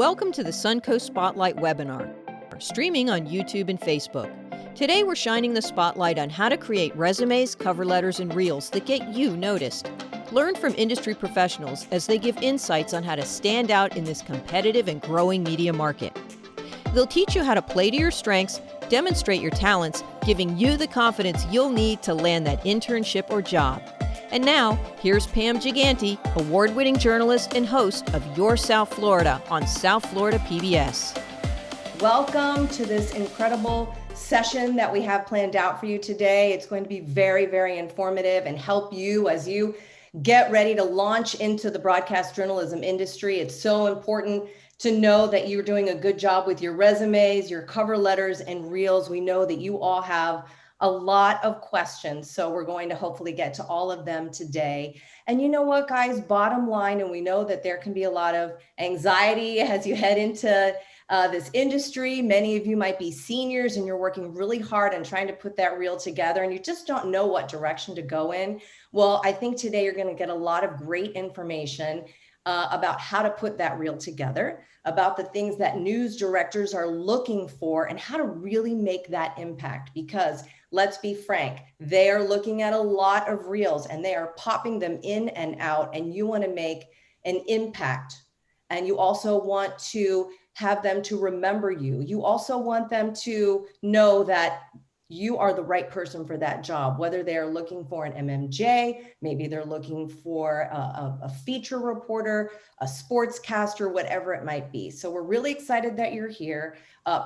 Welcome to the Suncoast Spotlight webinar, streaming on YouTube and Facebook. Today we're shining the spotlight on how to create resumes, cover letters, and reels that get you noticed. Learn from industry professionals as they give insights on how to stand out in this competitive and growing media market. They'll teach you how to play to your strengths, demonstrate your talents, giving you the confidence you'll need to land that internship or job. And now, here's Pam Giganti, award-winning journalist and host of Your South Florida on South Florida PBS. Welcome to this incredible session that we have planned out for you today. It's going to be very, very informative and help you as you get ready to launch into the broadcast journalism industry. It's so important to know that you're doing a good job with your resumes, your cover letters, and reels. We know that you all have a lot of questions, so we're going to hopefully get to all of them today. And you know what, guys, bottom line, and we know that there can be a lot of anxiety as you head into this industry. Many of you might be seniors and you're working really hard on trying to put that reel together and you just don't know what direction to go in. Well, I think today you're going to get a lot of great information about how to put that reel together, about the things that news directors are looking for and how to really make that impact. Because let's be frank, they are looking at a lot of reels and they are popping them in and out, and you want to make an impact. And you also want to have them to remember you. You also want them to know that you are the right person for that job, whether they're looking for an MMJ, maybe they're looking for a feature reporter, a sportscaster, whatever it might be. So we're really excited that you're here.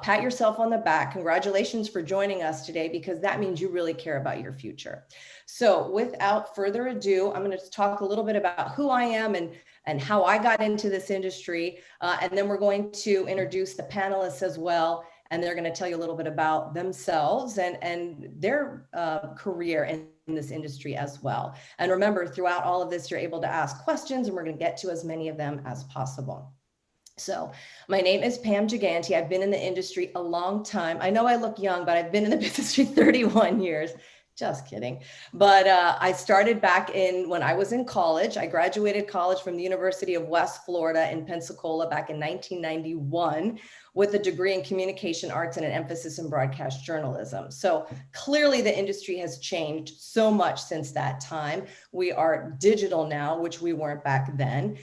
Pat yourself on the back. Congratulations for joining us today, because that means you really care about your future. So without further ado, I'm going to talk a little bit about who I am and how I got into this industry. And then we're going to introduce the panelists as well. And they're going to tell you a little bit about themselves and their career in this industry as well. And remember, throughout all of this, you're able to ask questions, and we're going to get to as many of them as possible. So my name is Pam Giganti. I've been in the industry a long time. I know I look young, but I've been in the industry 31 years. Just kidding. But I started back when I was in college. I graduated college from the University of West Florida in Pensacola back in 1991 with a degree in communication arts and an emphasis in broadcast journalism. So clearly the industry has changed so much since that time. We are digital now, which we weren't back then.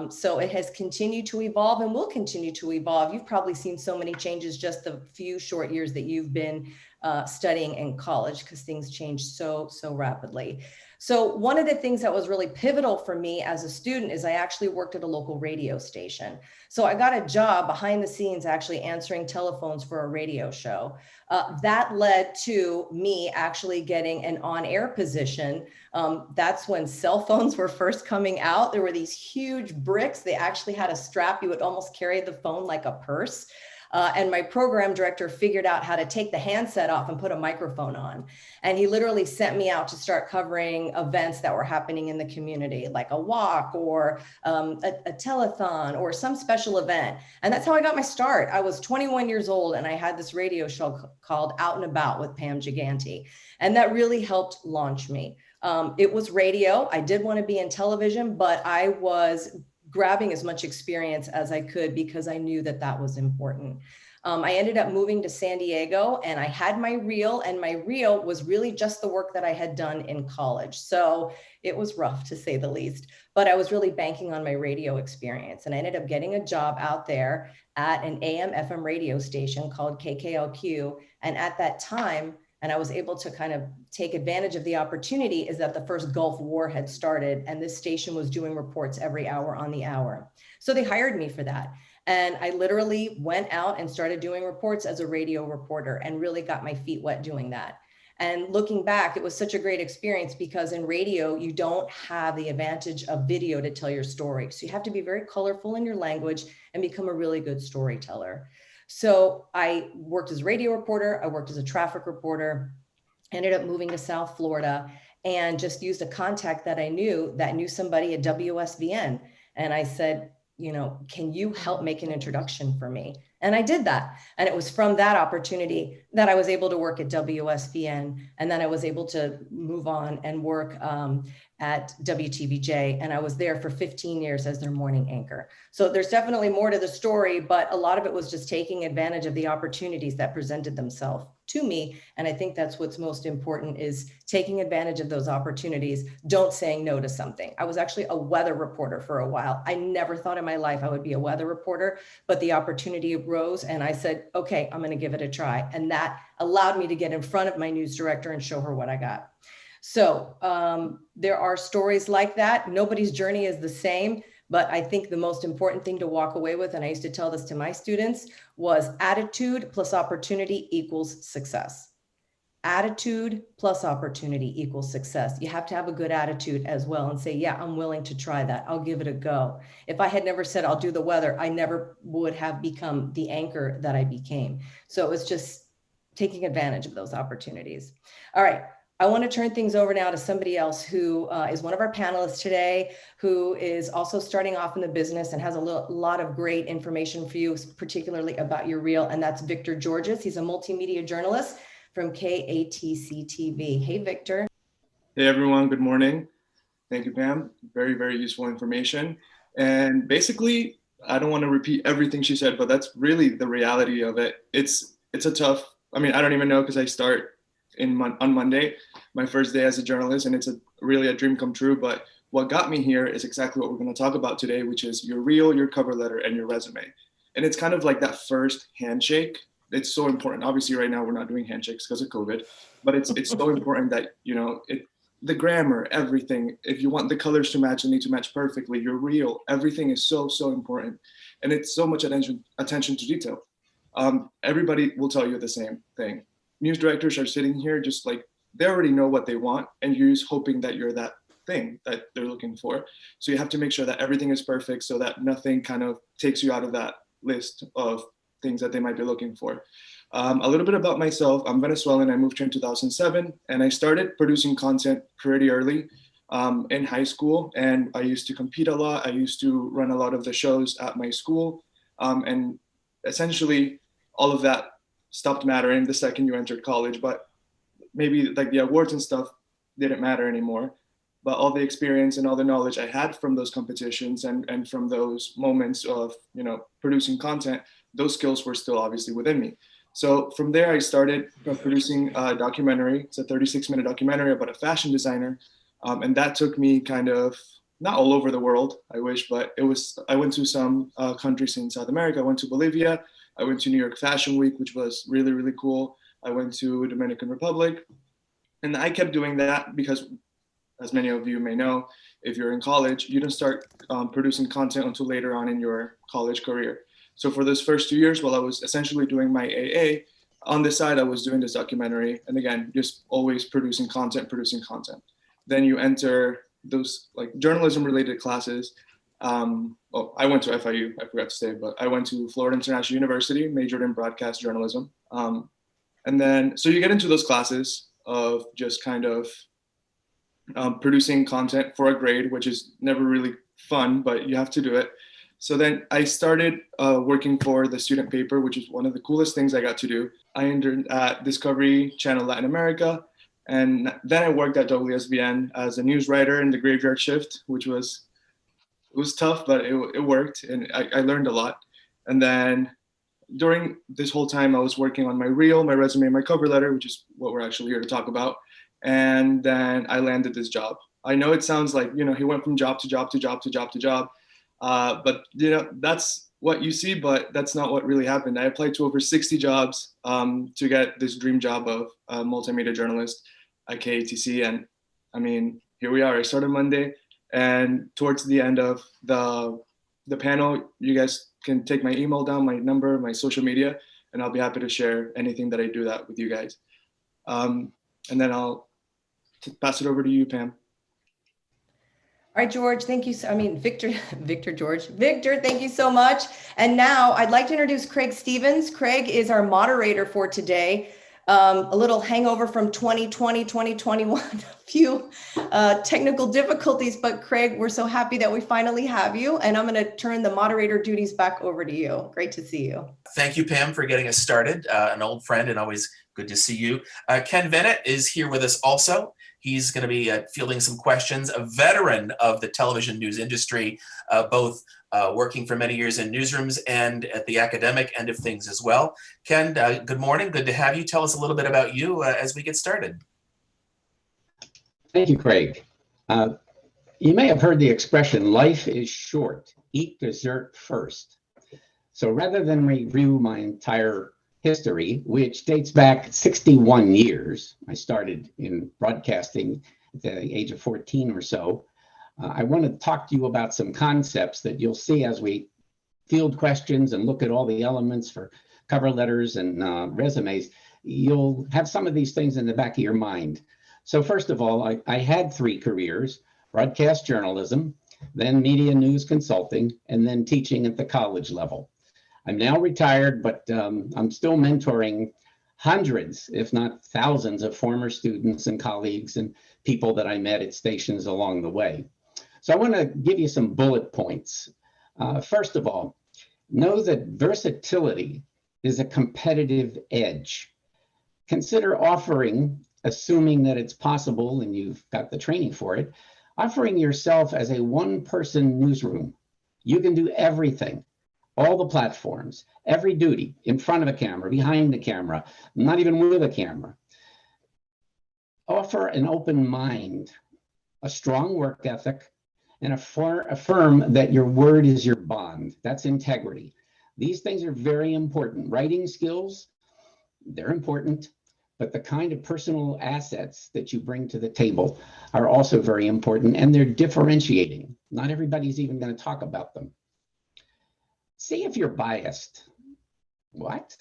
So it has continued to evolve and will continue to evolve. You've probably seen so many changes just the few short years that you've been studying in college, because things change so rapidly. So one of the things that was really pivotal for me as a student is I actually worked at a local radio station. So I got a job behind the scenes actually answering telephones for a radio show. That led to me actually getting an on-air position. That's when cell phones were first coming out. There were these huge bricks. They actually had a strap. You would almost carry the phone like a purse. And my program director figured out how to take the handset off and put a microphone on. And he literally sent me out to start covering events that were happening in the community, like a walk or a telethon or some special event. And that's how I got my start. I was 21 years old and I had this radio show called Out and About with Pam Giganti. And that really helped launch me. It was radio. I did want to be in television, but I was grabbing as much experience as I could because I knew that that was important. I ended up moving to San Diego and I had my reel, and my reel was really just the work that I had done in college. So it was rough to say the least, but I was really banking on my radio experience. And I ended up getting a job out there at an AM FM radio station called KKLQ. And at that time, and I was able to kind of take advantage of the opportunity, is that the first Gulf War had started and this station was doing reports every hour on the hour. So they hired me for that. And I literally went out and started doing reports as a radio reporter and really got my feet wet doing that. And looking back, it was such a great experience because in radio, you don't have the advantage of video to tell your story. So you have to be very colorful in your language and become a really good storyteller. So I worked as a radio reporter, I worked as a traffic reporter, ended up moving to South Florida and just used a contact that I knew somebody at WSVN. And I said, can you help make an introduction for me? And I did that. And it was from that opportunity that I was able to work at WSVN. And then I was able to move on and work at WTVJ. And I was there for 15 years as their morning anchor. So there's definitely more to the story, but a lot of it was just taking advantage of the opportunities that presented themselves to me. And I think that's what's most important, is taking advantage of those opportunities. Don't saying no to something. I was actually a weather reporter for a while. I never thought in my life I would be a weather reporter, but the opportunity arose and I said, okay, I'm going to give it a try. And that allowed me to get in front of my news director and show her what I got. So there are stories like that. Nobody's journey is the same, but I think the most important thing to walk away with, and I used to tell this to my students, was attitude plus opportunity equals success. Attitude plus opportunity equals success. You have to have a good attitude as well and say, yeah, I'm willing to try that. I'll give it a go. If I had never said I'll do the weather, I never would have become the anchor that I became. So it's just taking advantage of those opportunities. All right. I want to turn things over now to somebody else who is one of our panelists today, who is also starting off in the business and has a lot of great information for you, particularly about your reel. And that's Victor Georges. He's a multimedia journalist from KATC TV. Hey, Victor. Hey, everyone. Good morning. Thank you, Pam. Very, very useful information. And basically, I don't want to repeat everything she said, but that's really the reality of it. It's a tough, I don't even know, because I start on Monday, my first day as a journalist, and it's really a dream come true. But what got me here is exactly what we're going to talk about today, which is your reel, your cover letter, and your resume. And it's kind of like that first handshake. It's so important. Obviously, right now we're not doing handshakes because of COVID, but it's so important that, the grammar, everything. If you want the colors to match, they need to match perfectly. Your reel, everything is so important, and it's so much attention to detail. Everybody will tell you the same thing. News directors are sitting here just like they already know what they want, and you're just hoping that you're that thing that they're looking for. So you have to make sure that everything is perfect so that nothing kind of takes you out of that list of things that they might be looking for. A little bit about myself. I'm Venezuelan. I moved here in 2007, and I started producing content pretty early in high school. And I used to compete a lot. I used to run a lot of the shows at my school. And essentially, all of that stopped mattering the second you entered college. But maybe like the awards and stuff didn't matter anymore. But all the experience and all the knowledge I had from those competitions and from those moments of producing content, those skills were still obviously within me. So from there, I started producing a documentary. It's a 36-minute documentary about a fashion designer. And that took me kind of, not all over the world, I wish, but I went to some countries in South America. I went to Bolivia. I went to New York Fashion Week, which was really, really cool. I went to Dominican Republic. And I kept doing that because, as many of you may know, if you're in college, you don't start producing content until later on in your college career. So for those first 2 years, while I was essentially doing my AA, on the side, I was doing this documentary. And again, just always producing content. Then you enter those like journalism related classes. I went to FIU, I forgot to say, but I went to Florida International University, majored in broadcast journalism. And then, so you get into those classes of just kind of producing content for a grade, which is never really fun, but you have to do it. So then I started working for the student paper, which is one of the coolest things I got to do. I entered at Discovery Channel Latin America. And then I worked at WSVN as a news writer in the graveyard shift, which was tough, but it worked. And I learned a lot. And then during this whole time, I was working on my reel, my resume, my cover letter, which is what we're actually here to talk about. And then I landed this job. I know it sounds like, he went from job to job to job to job to job. But that's what you see, but that's not what really happened. I applied to over 60 jobs to get this dream job of a multimedia journalist at KATC. And here we are. I started Monday, and towards the end of the panel, you guys can take my email down, my number, my social media, and I'll be happy to share anything that I do that with you guys. And then I'll pass it over to you, Pam. All right, George, thank you. Victor, thank you so much. And now I'd like to introduce Craig Stevens. Craig is our moderator for today. a little hangover from 2020, 2021, a few technical difficulties, but Craig, we're so happy that we finally have you. And I'm going to turn the moderator duties back over to you. Great to see you. Thank you, Pam, for getting us started. An old friend and always good to see you. Ken Bennett is here with us also. He's going to be fielding some questions, a veteran of the television news industry, both working for many years in newsrooms and at the academic end of things as well. Ken, good morning. Good to have you. Tell us a little bit about you as we get started. Thank you, Craig. You may have heard the expression, life is short, eat dessert first. So rather than review my entire history, which dates back 61 years, I started in broadcasting at the age of 14 or so, I want to talk to you about some concepts that you'll see as we field questions and look at all the elements for cover letters and resumes. You'll have some of these things in the back of your mind. So first of all, I had 3 careers: broadcast journalism, then media news consulting, and then teaching at the college level. I'm now retired, but I'm still mentoring hundreds, if not thousands, of former students and colleagues and people that I met at stations along the way. So I want to give you some bullet points. First of all, know that versatility is a competitive edge. Consider offering, assuming that it's possible and you've got the training for it, offering yourself as a one-person newsroom. You can do everything. All the platforms, every duty, in front of a camera, behind the camera, not even with a camera. Offer an open mind, a strong work ethic, and affirm that your word is your bond. That's integrity. These things are very important. Writing skills, they're important, but the kind of personal assets that you bring to the table are also very important, and they're differentiating. Not everybody's even going to talk about them. See if you're biased. What?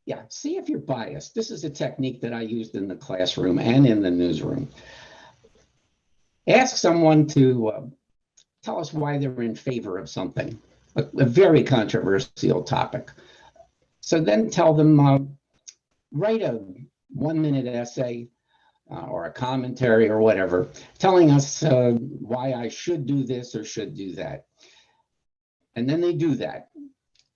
Yeah, see if you're biased. This is a technique that I used in the classroom and in the newsroom. Ask someone to tell us why they're in favor of something, a very controversial topic. So then tell them, write a 1-minute essay or a commentary or whatever, telling us why I should do this or should do that. And then they do that.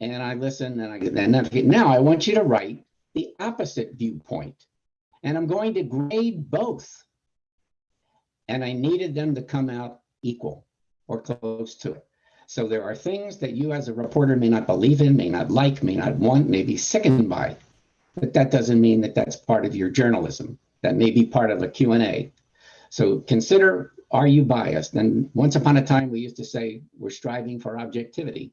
And I listen and I get that. Now I want you to write the opposite viewpoint. And I'm going to grade both. And I needed them to come out equal or close to it. So there are things that you as a reporter may not believe in, may not like, may not want, may be sickened by. But that doesn't mean that that's part of your journalism. That may be part of a Q&A. So consider, are you biased? And once upon a time, we used to say, we're striving for objectivity.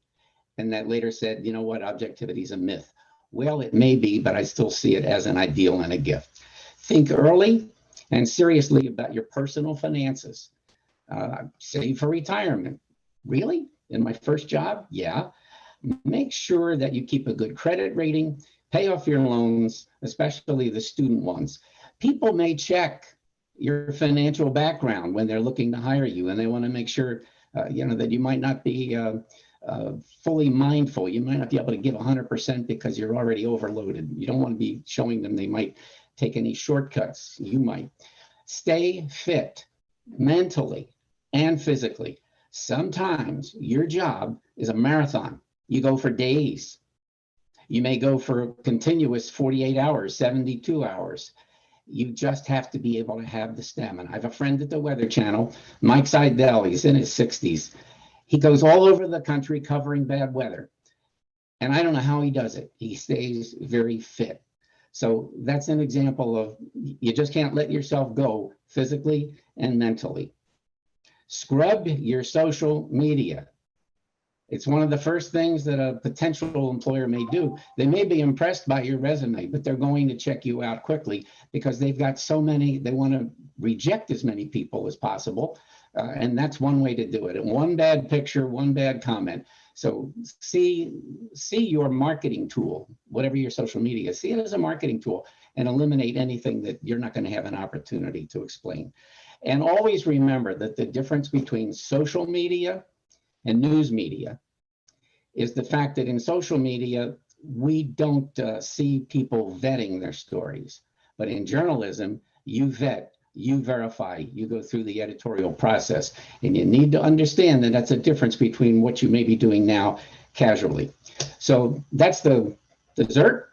And that later said, you know what, objectivity is a myth. Well, it may be, but I still see it as an ideal and a gift. Think early and seriously about your personal finances. Save for retirement. Really? In my first job? Yeah. Make sure that you keep a good credit rating, pay off your loans, especially the student ones. People may check your financial background when they're looking to hire you, and they want to make sure that you might not be fully mindful. You might not be able to give 100% because you're already overloaded. You don't want to be showing them they might take any shortcuts. You might. Stay fit mentally and physically. Sometimes your job is a marathon. You go for days. You may go for continuous 48 hours, 72 hours. You just have to be able to have the stamina. I have a friend at the Weather Channel, Mike Seidel. He's in his 60s. He goes all over the country covering bad weather. And I don't know how he does it. He stays very fit. So that's an example of you just can't let yourself go physically and mentally. Scrub your social media. It's one of the first things that a potential employer may do. They may be impressed by your resume, but they're going to check you out quickly because they've got so many, they want to reject as many people as possible. And that's one way to do it. And one bad picture, one bad comment. So see your marketing tool, whatever your social media, see it as a marketing tool and eliminate anything that you're not going to have an opportunity to explain. And always remember that the difference between social media and news media is the fact that in social media, we don't see people vetting their stories. But in journalism, you vet, you verify, you go through the editorial process. And you need to understand that that's a difference between what you may be doing now casually. So that's the dessert.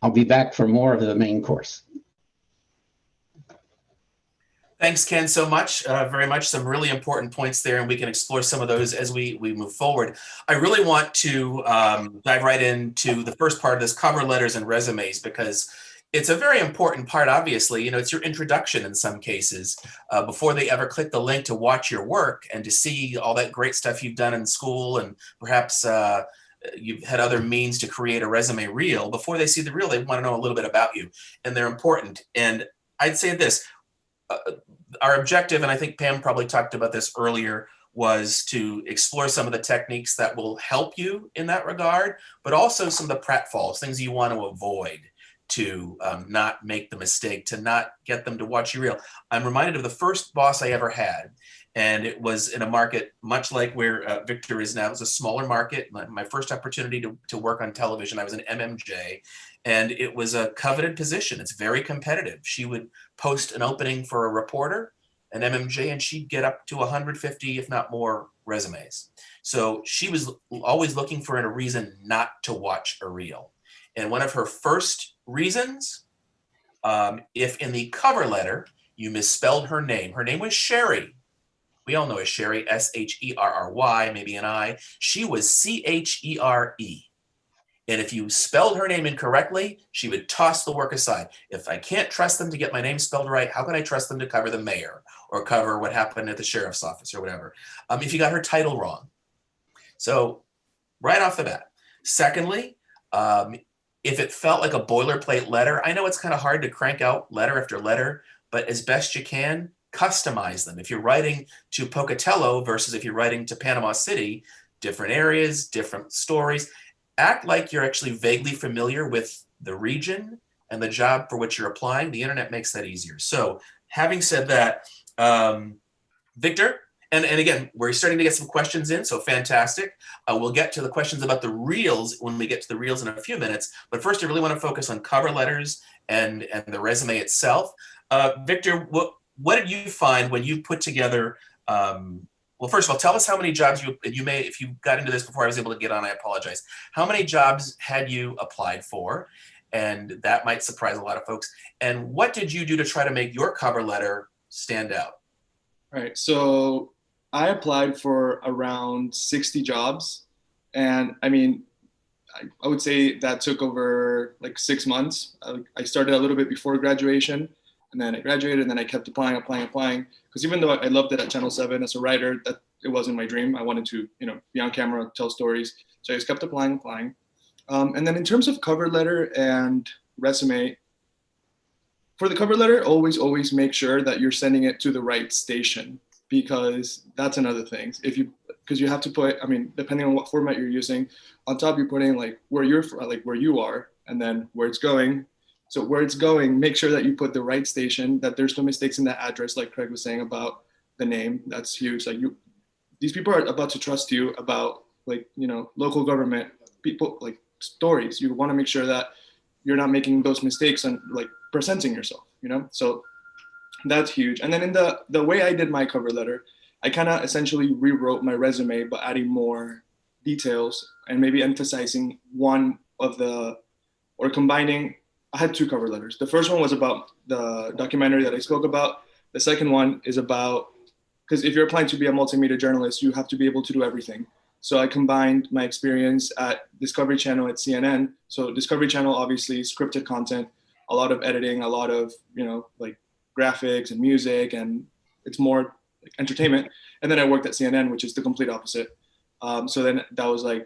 I'll be back for more of the main course. Thanks, Ken, so much, very much. Some really important points there, and we can explore some of those as we move forward. I really want to dive right into the first part of this, cover letters and resumes, because it's a very important part, obviously. You know, it's your introduction in some cases, before they ever click the link to watch your work and to see all that great stuff you've done in school, and perhaps you've had other means to create a resume reel. Before they see the reel, they want to know a little bit about you, and they're important. And I'd say this, our objective, and I think Pam probably talked about this earlier, was to explore some of the techniques that will help you in that regard, but also some of the pratfalls, things you want to avoid to not make the mistake, to not get them to watch you reel. I'm reminded of the first boss I ever had, and it was in a market much like where Victor is now. It was a smaller market. My first opportunity to work on television, I was an MMJ, and it was a coveted position. It's very competitive. She would post an opening for a reporter, an MMJ, and she'd get up to 150, if not more, resumes. So she was always looking for a reason not to watch a reel. And one of her first reasons, if in the cover letter you misspelled her name was Sherry. We all know as Sherry, Sherry, maybe an I. She was Chere. And if you spelled her name incorrectly, she would toss the work aside. If I can't trust them to get my name spelled right, how can I trust them to cover the mayor or cover what happened at the sheriff's office or whatever? If you got her title wrong. So right off the bat. Secondly, if it felt like a boilerplate letter, I know it's kind of hard to crank out letter after letter, but as best you can, customize them. If you're writing to Pocatello versus if you're writing to Panama City, different areas, different stories. Act like you're actually vaguely familiar with the region and the job for which you're applying. The internet makes that easier. So having said that, Victor, and again, we're starting to get some questions in, so fantastic. We'll get to the questions about the reels when we get to the reels in a few minutes. But first, I really want to focus on cover letters and the resume itself. Victor, what did you find when you put together, well, first of all, tell us how many jobs you may, if you got into this before I was able to get on, I apologize. How many jobs had you applied for? And that might surprise a lot of folks. And what did you do to try to make your cover letter stand out? All right, so I applied for around 60 jobs. And I mean, I would say that took over like 6 months. I started a little bit before graduation, and then I graduated, and then I kept applying. Because even though I loved it at Channel 7 as a writer, that it wasn't my dream. I wanted to, be on camera, tell stories. So I just kept applying. And then in terms of cover letter and resume, for the cover letter, always make sure that you're sending it to the right station, because that's another thing. Because you have to put, depending on what format you're using, on top you're putting like where you're from, like where you are, and then where it's going. So where it's going, make sure that you put the right station, that there's no mistakes in the address, like Craig was saying about the name. That's huge. Like these people are about to trust you about local government people, like stories. You want to make sure that you're not making those mistakes and like presenting yourself, So that's huge. And then in the way I did my cover letter, I kind of essentially rewrote my resume, but adding more details and maybe emphasizing combining. I had 2 cover letters. The first one was about the documentary that I spoke about. The second one is about, because if you're applying to be a multimedia journalist, you have to be able to do everything. So I combined my experience at Discovery Channel at CNN. So Discovery Channel, obviously scripted content, a lot of editing, a lot of, like graphics and music, and it's more like entertainment. And then I worked at CNN, which is the complete opposite. So then that was my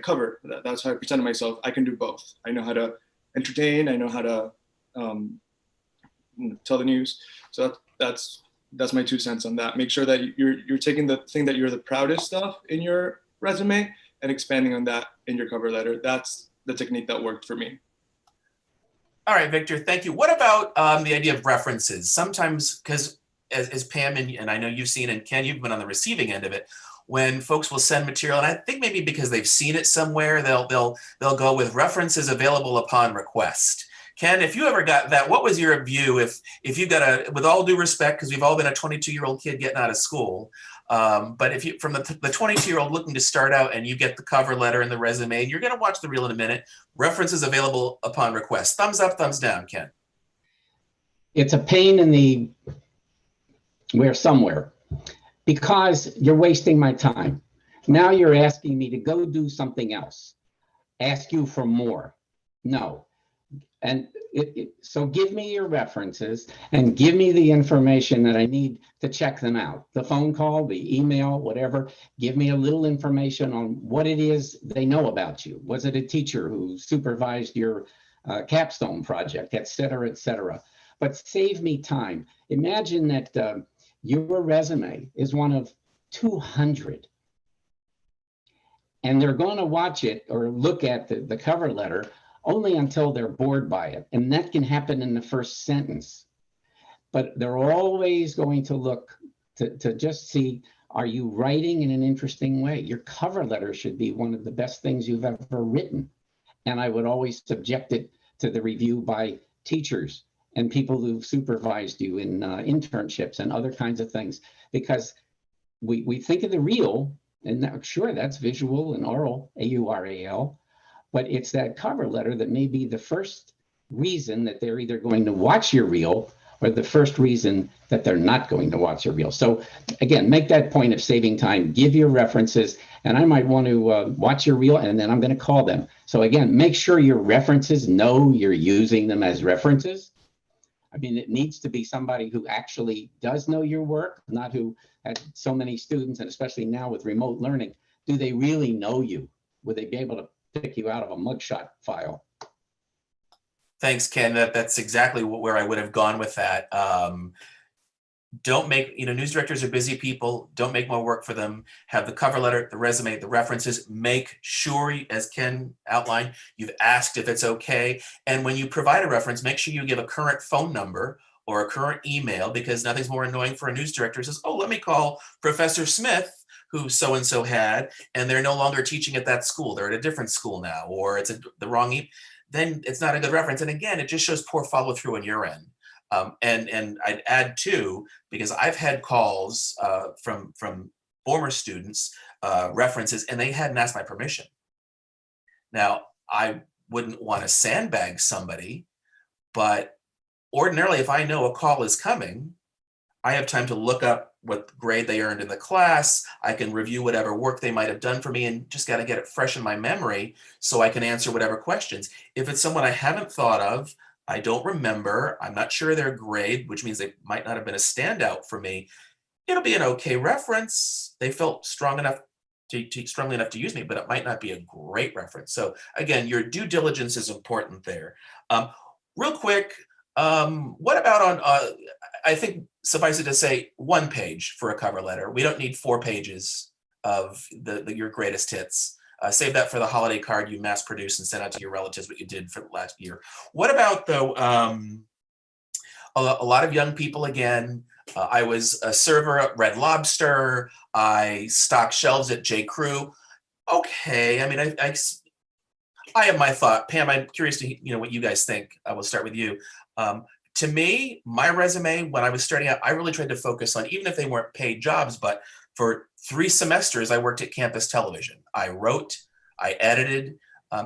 cover. That's how I presented myself. I can do both. I know how to entertain. I know how to tell the news. So that's my 2 cents on that. Make sure that you're taking the thing that you're the proudest of in your resume and expanding on that in your cover letter. That's the technique that worked for me. All right, Victor, thank you. What about the idea of references? Sometimes, because as Pam and I know you've seen, and Ken, you've been on the receiving end of it, when folks will send material, and I think maybe because they've seen it somewhere, they'll go with references available upon request. Ken, if you ever got that, what was your view if you got a, with all due respect, because we've all been a 22-year-old kid getting out of school, but if you, from the 22-year-old looking to start out and you get the cover letter and the resume, and you're going to watch the reel in a minute, references available upon request. Thumbs up, thumbs down, Ken. It's a pain in the somewhere, because you're wasting my time. Now you're asking me to go do something else, ask you for more. No. And so give me your references and give me the information that I need to check them out. The phone call, the email, whatever. Give me a little information on what it is they know about you. Was it a teacher who supervised your capstone project, et cetera, et cetera. But save me time. Imagine that your resume is one of 200. And they're going to watch it or look at the cover letter only until they're bored by it. And that can happen in the first sentence. But they're always going to look to just see, are you writing in an interesting way? Your cover letter should be one of the best things you've ever written. And I would always subject it to the review by teachers and people who've supervised you in internships and other kinds of things. Because we think of the reel, and sure, that's visual and oral, AURAL, but it's that cover letter that may be the first reason that they're either going to watch your reel or the first reason that they're not going to watch your reel. So again, make that point of saving time, give your references, and I might want to watch your reel and then I'm going to call them. So again, make sure your references know you're using them as references. I mean, it needs to be somebody who actually does know your work, not who had so many students, and especially now with remote learning, do they really know you? Would they be able to pick you out of a mugshot file? Thanks, Ken. That's exactly where I would have gone with that. Don't make, news directors are busy people. Don't make more work for them. Have the cover letter, the resume, the references. Make sure, as Ken outlined, you've asked if it's okay. And when you provide a reference, make sure you give a current phone number or a current email, because nothing's more annoying for a news director who says, oh, let me call Professor Smith, who so-and-so had, and they're no longer teaching at that school. They're at a different school now, or it's the wrong email. Then it's not a good reference. And again, it just shows poor follow through on your end. And I'd add too, because I've had calls from former students, references, and they hadn't asked my permission. Now, I wouldn't want to sandbag somebody, but ordinarily, if I know a call is coming, I have time to look up what grade they earned in the class. I can review whatever work they might have done for me and just got to get it fresh in my memory so I can answer whatever questions. If it's someone I haven't thought of, I don't remember, I'm not sure their grade, which means they might not have been a standout for me, it'll be an okay reference. They felt strongly enough to use me, but it might not be a great reference. So again, your due diligence is important there. Real quick, what about on, I think suffice it to say, 1 page for a cover letter. We don't need 4 pages of your greatest hits. Save that for the holiday card you mass produce and send out to your relatives, what you did for the last year. What about though, a lot of young people, again, I was a server at Red Lobster. I stocked shelves at J. Crew. Okay, I mean, I have my thought. Pam, I'm curious to what you guys think. I will start with you. To me, my resume, when I was starting out, I really tried to focus on, even if they weren't paid jobs, but for 3 semesters, I worked at campus television. I wrote, I edited.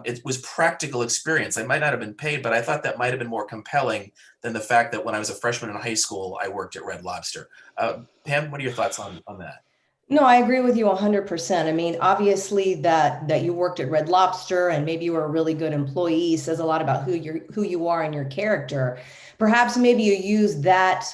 It was practical experience. I might not have been paid, but I thought that might have been more compelling than the fact that when I was a freshman in high school, I worked at Red Lobster. Pam, what are your thoughts on that? No, I agree with you 100%. I mean, obviously that you worked at Red Lobster and maybe you were a really good employee says a lot about who you are and your character. Perhaps maybe you use that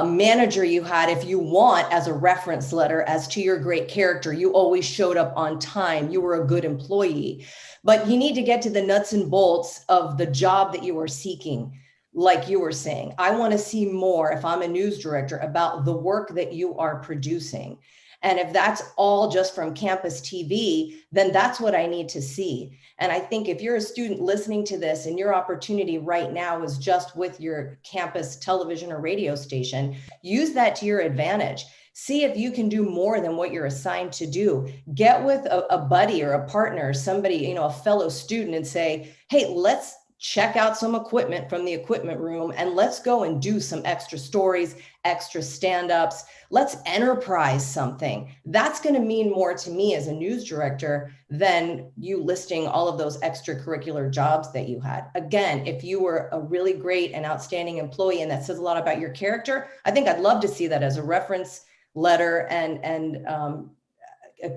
manager you had, if you want, as a reference letter as to your great character. You always showed up on time. You were a good employee. But you need to get to the nuts and bolts of the job that you are seeking. Like you were saying, I want to see more, if I'm a news director, about the work that you are producing. And if that's all just from campus TV, then that's what I need to see. And I think if you're a student listening to this and your opportunity right now is just with your campus television or radio station, use that to your advantage. See if you can do more than what you're assigned to do. Get with a buddy or a partner, somebody, you know, a fellow student, and say, hey, let's check out some equipment from the equipment room and let's go and do some extra stories, extra stand-ups. Let's enterprise something. That's going to mean more to me as a news director than you listing all of those extracurricular jobs that you had. Again, if you were a really great and outstanding employee and that says a lot about your character, I think I'd love to see that as a reference letter and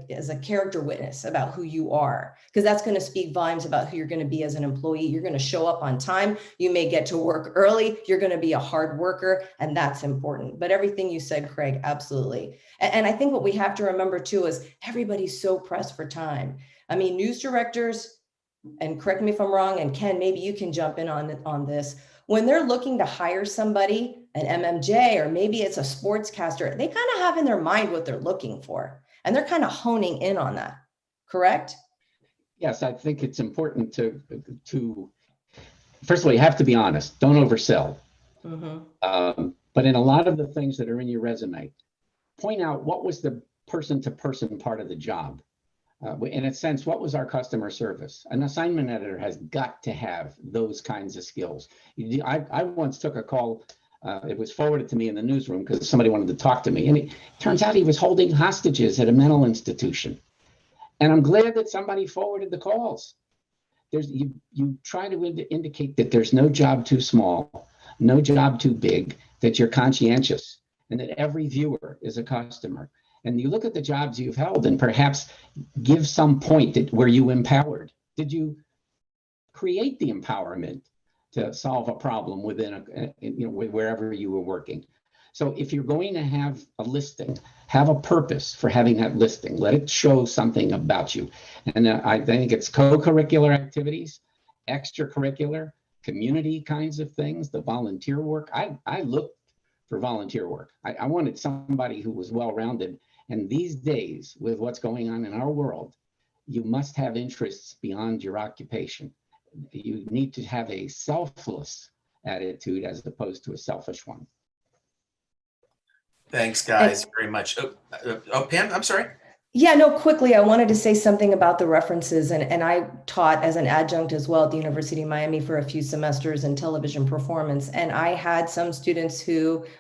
as a character witness about who you are, because that's going to speak volumes about who you're going to be as an employee. You're going to show up on time. You may get to work early. You're going to be a hard worker, and that's important. But everything you said, Craig, absolutely. And I think what we have to remember too is everybody's so pressed for time. I mean, news directors, and correct me if I'm wrong, and Ken, maybe you can jump in on this. When they're looking to hire somebody, an MMJ, or maybe it's a sportscaster, they kind of have in their mind what they're looking for. And they're kind of honing in on that, correct? Yes, I think it's important to first of all, you have to be honest. Don't oversell. But in a lot of the things that are in your resume, point out what was the person-to-person part of the job. In a sense, what was our customer service? An assignment editor has got to have those kinds of skills. I once took a call. It was forwarded to me in the newsroom because somebody wanted to talk to me. And it turns out he was holding hostages at a mental institution. And I'm glad that somebody forwarded the calls. You try to indicate that there's no job too small, no job too big, that you're conscientious, and that every viewer is a customer. And you look at the jobs you've held and perhaps give some point where you empowered. Did you create the empowerment to solve a problem within wherever you were working? So if you're going to have a listing, have a purpose for having that listing. Let it show something about you. And I think it's co-curricular activities, extracurricular, community kinds of things, the volunteer work. I looked for volunteer work. I wanted somebody who was well-rounded. And these days, with what's going on in our world, you must have interests beyond your occupation. You need to have a selfless attitude as opposed to a selfish one. Thanks, guys, very much. Oh, Pam, I'm sorry. Yeah, no, quickly, I wanted to say something about the references. And I taught as an adjunct as well at the University of Miami for a few semesters in television performance. And I had some students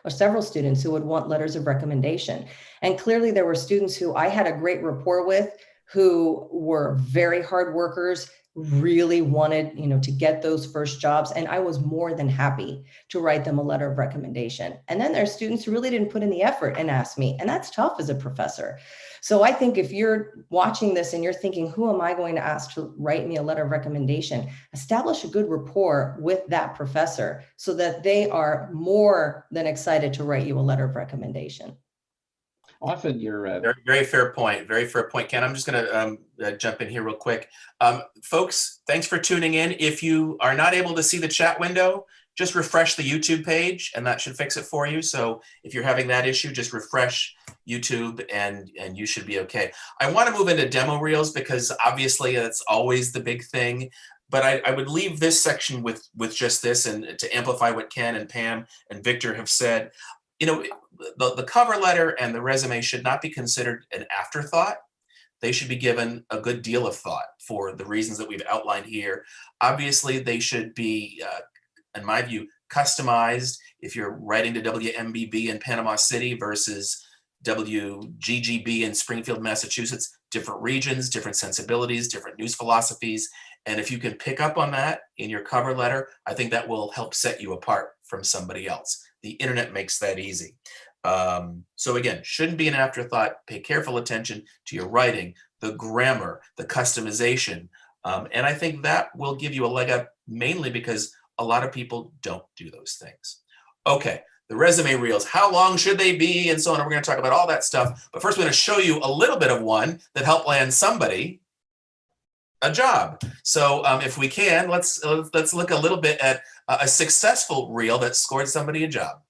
several students who would want letters of recommendation. And clearly there were students who I had a great rapport with, who were very hard workers, really wanted, to get those first jobs. And I was more than happy to write them a letter of recommendation. And then there are students who really didn't put in the effort and asked me, and that's tough as a professor. So I think if you're watching this and you're thinking, who am I going to ask to write me a letter of recommendation? Establish a good rapport with that professor so that they are more than excited to write you a letter of recommendation. Often you're very fair point. Very fair point, Ken. I'm just going to jump in here real quick. Folks, thanks for tuning in. If you are not able to see the chat window, just refresh the YouTube page and that should fix it for you. So if you're having that issue, just refresh YouTube and you should be okay. I want to move into demo reels because obviously that's always the big thing. But I would leave this section with just this, and to amplify what Ken and Pam and Victor have said. The cover letter and the resume should not be considered an afterthought. They should be given a good deal of thought for the reasons that we've outlined here. Obviously, they should be, in my view, customized. If you're writing to WMBB in Panama City versus WGGB in Springfield, Massachusetts, different regions, different sensibilities, different news philosophies. And if you can pick up on that in your cover letter, I think that will help set you apart from somebody else. The internet makes that easy. So again, shouldn't be an afterthought. Pay careful attention to your writing, the grammar, the customization. And I think that will give you a leg up, mainly because a lot of people don't do those things. Okay, the resume reels, how long should they be, and so on. We're going to talk about all that stuff. But first, we're going to show you a little bit of one that helped land somebody a job. So if we can, let's look a little bit at a successful reel that scored somebody a job.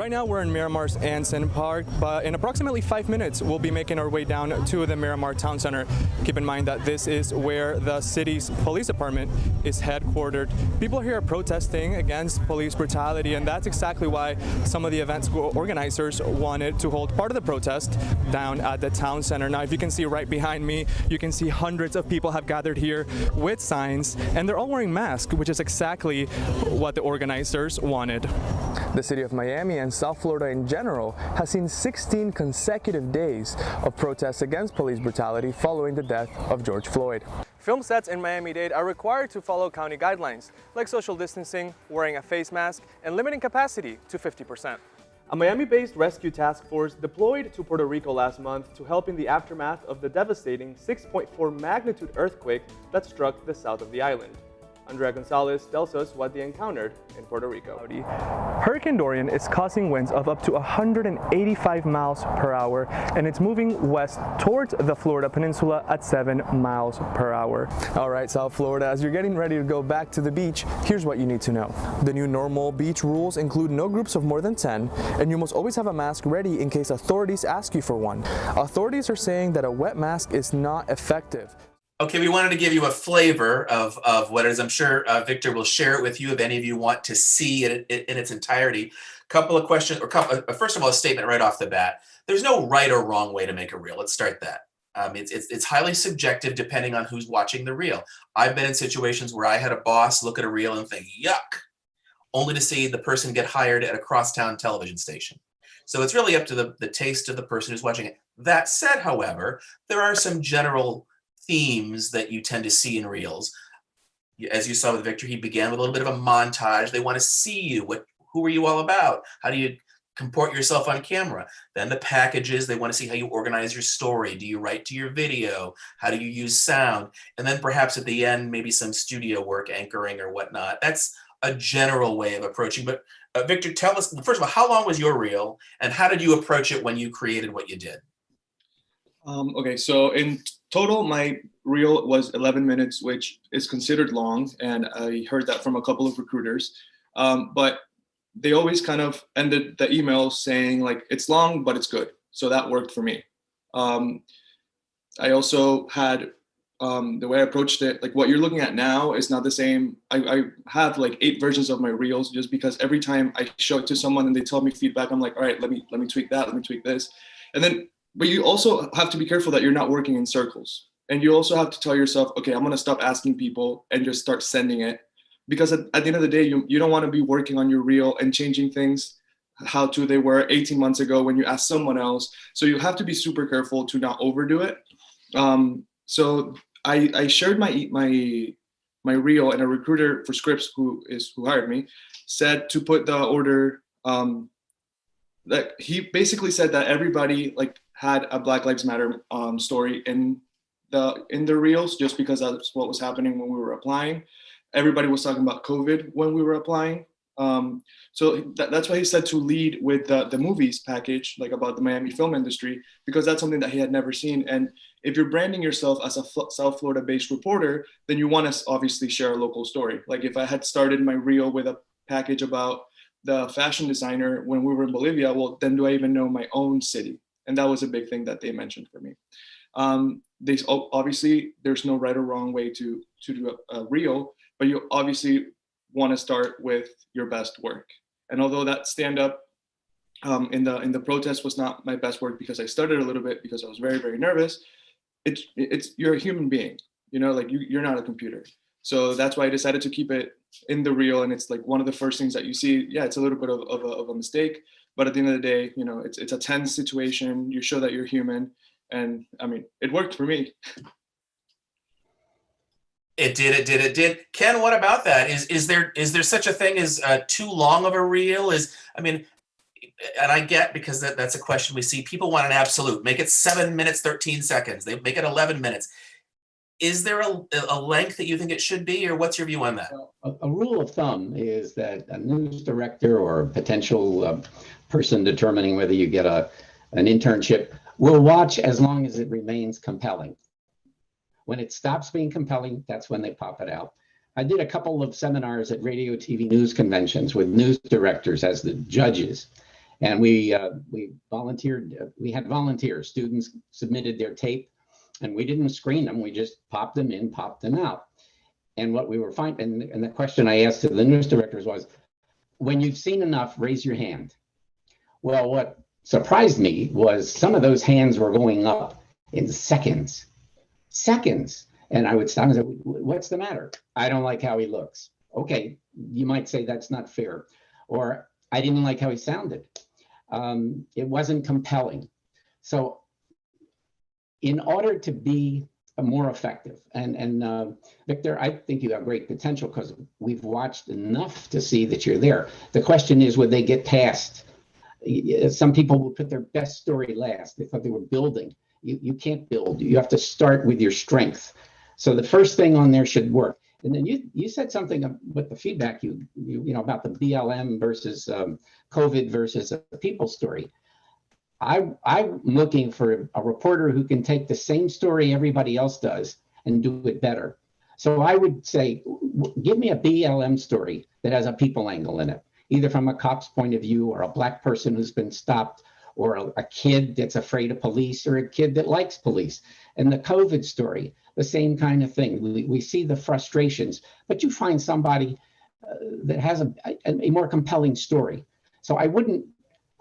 Right now we're in Miramar's Anson Park, but in approximately 5 minutes we'll be making our way down to the Miramar Town Center. Keep in mind that this is where the city's police department is headquartered. People here are protesting against police brutality, and that's exactly why some of the event's organizers wanted to hold part of the protest down at the town center. Now, if you can see right behind me, you can see hundreds of people have gathered here with signs, and they're all wearing masks, which is exactly what the organizers wanted. The city of Miami and South Florida in general has seen 16 consecutive days of protests against police brutality following the death of George Floyd. Film sets in Miami-Dade are required to follow county guidelines like social distancing, wearing a face mask, and limiting capacity to 50%. A Miami-based rescue task force deployed to Puerto Rico last month to help in the aftermath of the devastating 6.4 magnitude earthquake that struck the south of the island. Andrea Gonzalez tells us what they encountered in Puerto Rico. Hurricane Dorian is causing winds of up to 185 miles per hour, and it's moving west towards the Florida Peninsula at 7 miles per hour. All right, South Florida, as you're getting ready to go back to the beach, here's what you need to know. The new normal beach rules include no groups of more than 10, and you must always have a mask ready in case authorities ask you for one. Authorities are saying that a wet mask is not effective. Okay, we wanted to give you a flavor of what it is. I'm sure Victor will share it with you if any of you want to see it in its entirety. Couple of questions, or first of all, a statement right off the bat. There's no right or wrong way to make a reel. Let's start that. It's highly subjective depending on who's watching the reel. I've been in situations where I had a boss look at a reel and think, yuck, only to see the person get hired at a crosstown television station. So it's really up to the taste of the person who's watching it. That said, however, there are some general themes that you tend to see in reels. As you saw with Victor, he began with a little bit of a montage. They want to see you. Who are you all about? How do you comport yourself on camera? Then the packages, they want to see how you organize your story. Do you write to your video? How do you use sound? And then perhaps at the end, maybe some studio work, anchoring or whatnot. That's a general way of approaching. But Victor, tell us, first of all, how long was your reel and how did you approach it when you created what you did? Okay, so in total, my reel was 11 minutes, which is considered long, and I heard that from a couple of recruiters. But they always kind of ended the email saying like, it's long, but it's good. So that worked for me. I also had the way I approached it, like what you're looking at now is not the same. I have like 8 versions of my reels just because every time I show it to someone and they tell me feedback, I'm like, all right, let me tweak that, let me tweak this. And then but you also have to be careful that you're not working in circles. And you also have to tell yourself, okay, I'm gonna stop asking people and just start sending it. Because at the end of the day, you don't wanna be working on your reel and changing things how they were 18 months ago when you asked someone else. So you have to be super careful to not overdo it. So I shared my reel, and a recruiter for Scripps who hired me said to put the order, that he basically said that everybody like had a Black Lives Matter story in the reels, just because that's what was happening when we were applying. Everybody was talking about COVID when we were applying. So that's why he said to lead with the movies package, like about the Miami film industry, because that's something that he had never seen. And if you're branding yourself as a South Florida based reporter, then you want to obviously share a local story. Like if I had started my reel with a package about the fashion designer when we were in Bolivia, well, then do I even know my own city? And that was a big thing that they mentioned for me. Obviously, there's no right or wrong way to do a reel, but you obviously want to start with your best work. And although that stand-up in the protest was not my best work because I stuttered a little bit because I was very, very nervous, you're a human being, you know, like you're not a computer. So that's why I decided to keep it in the reel. And it's like one of the first things that you see. Yeah, it's a little bit of a mistake, but at the end of the day, you know, it's a tense situation. You show that you're human. And I mean, it worked for me. It did. Ken, what about that? Is there such a thing as too long of a reel? And I get, because that's a question we see. People want an absolute. Make it 7 minutes, 13 seconds. They make it 11 minutes. Is there a length that you think it should be, or what's your view on that? Well, a rule of thumb is that a news director or a potential person determining whether you get an internship will watch as long as it remains compelling. When it stops being compelling, that's when they pop it out. I did a couple of seminars at radio, TV news conventions with news directors as the judges. And we volunteered. We had volunteers. Students submitted their tape, and we didn't screen them. We just popped them in, popped them out. And what we were finding, and the question I asked to the news directors was, when you've seen enough, raise your hand. Well, what surprised me was some of those hands were going up in seconds. And I would stop and say, what's the matter? I don't like how he looks. Okay, you might say that's not fair. Or I didn't like how he sounded. It wasn't compelling. So in order to be more effective, and Victor, I think you have great potential because we've watched enough to see that you're there. The question is, would they get past? Some people will put their best story last. They thought they were building. You can't build. You have to start with your strength. So the first thing on there should work. And then you said something with the feedback you know about the BLM versus COVID versus a people story. I'm looking for a reporter who can take the same story everybody else does and do it better. So I would say, give me a BLM story that has a people angle in it, either from a cop's point of view or a Black person who's been stopped, or a kid that's afraid of police, or a kid that likes police. And the COVID story, the same kind of thing. We see the frustrations, but you find somebody that has a more compelling story. So I wouldn't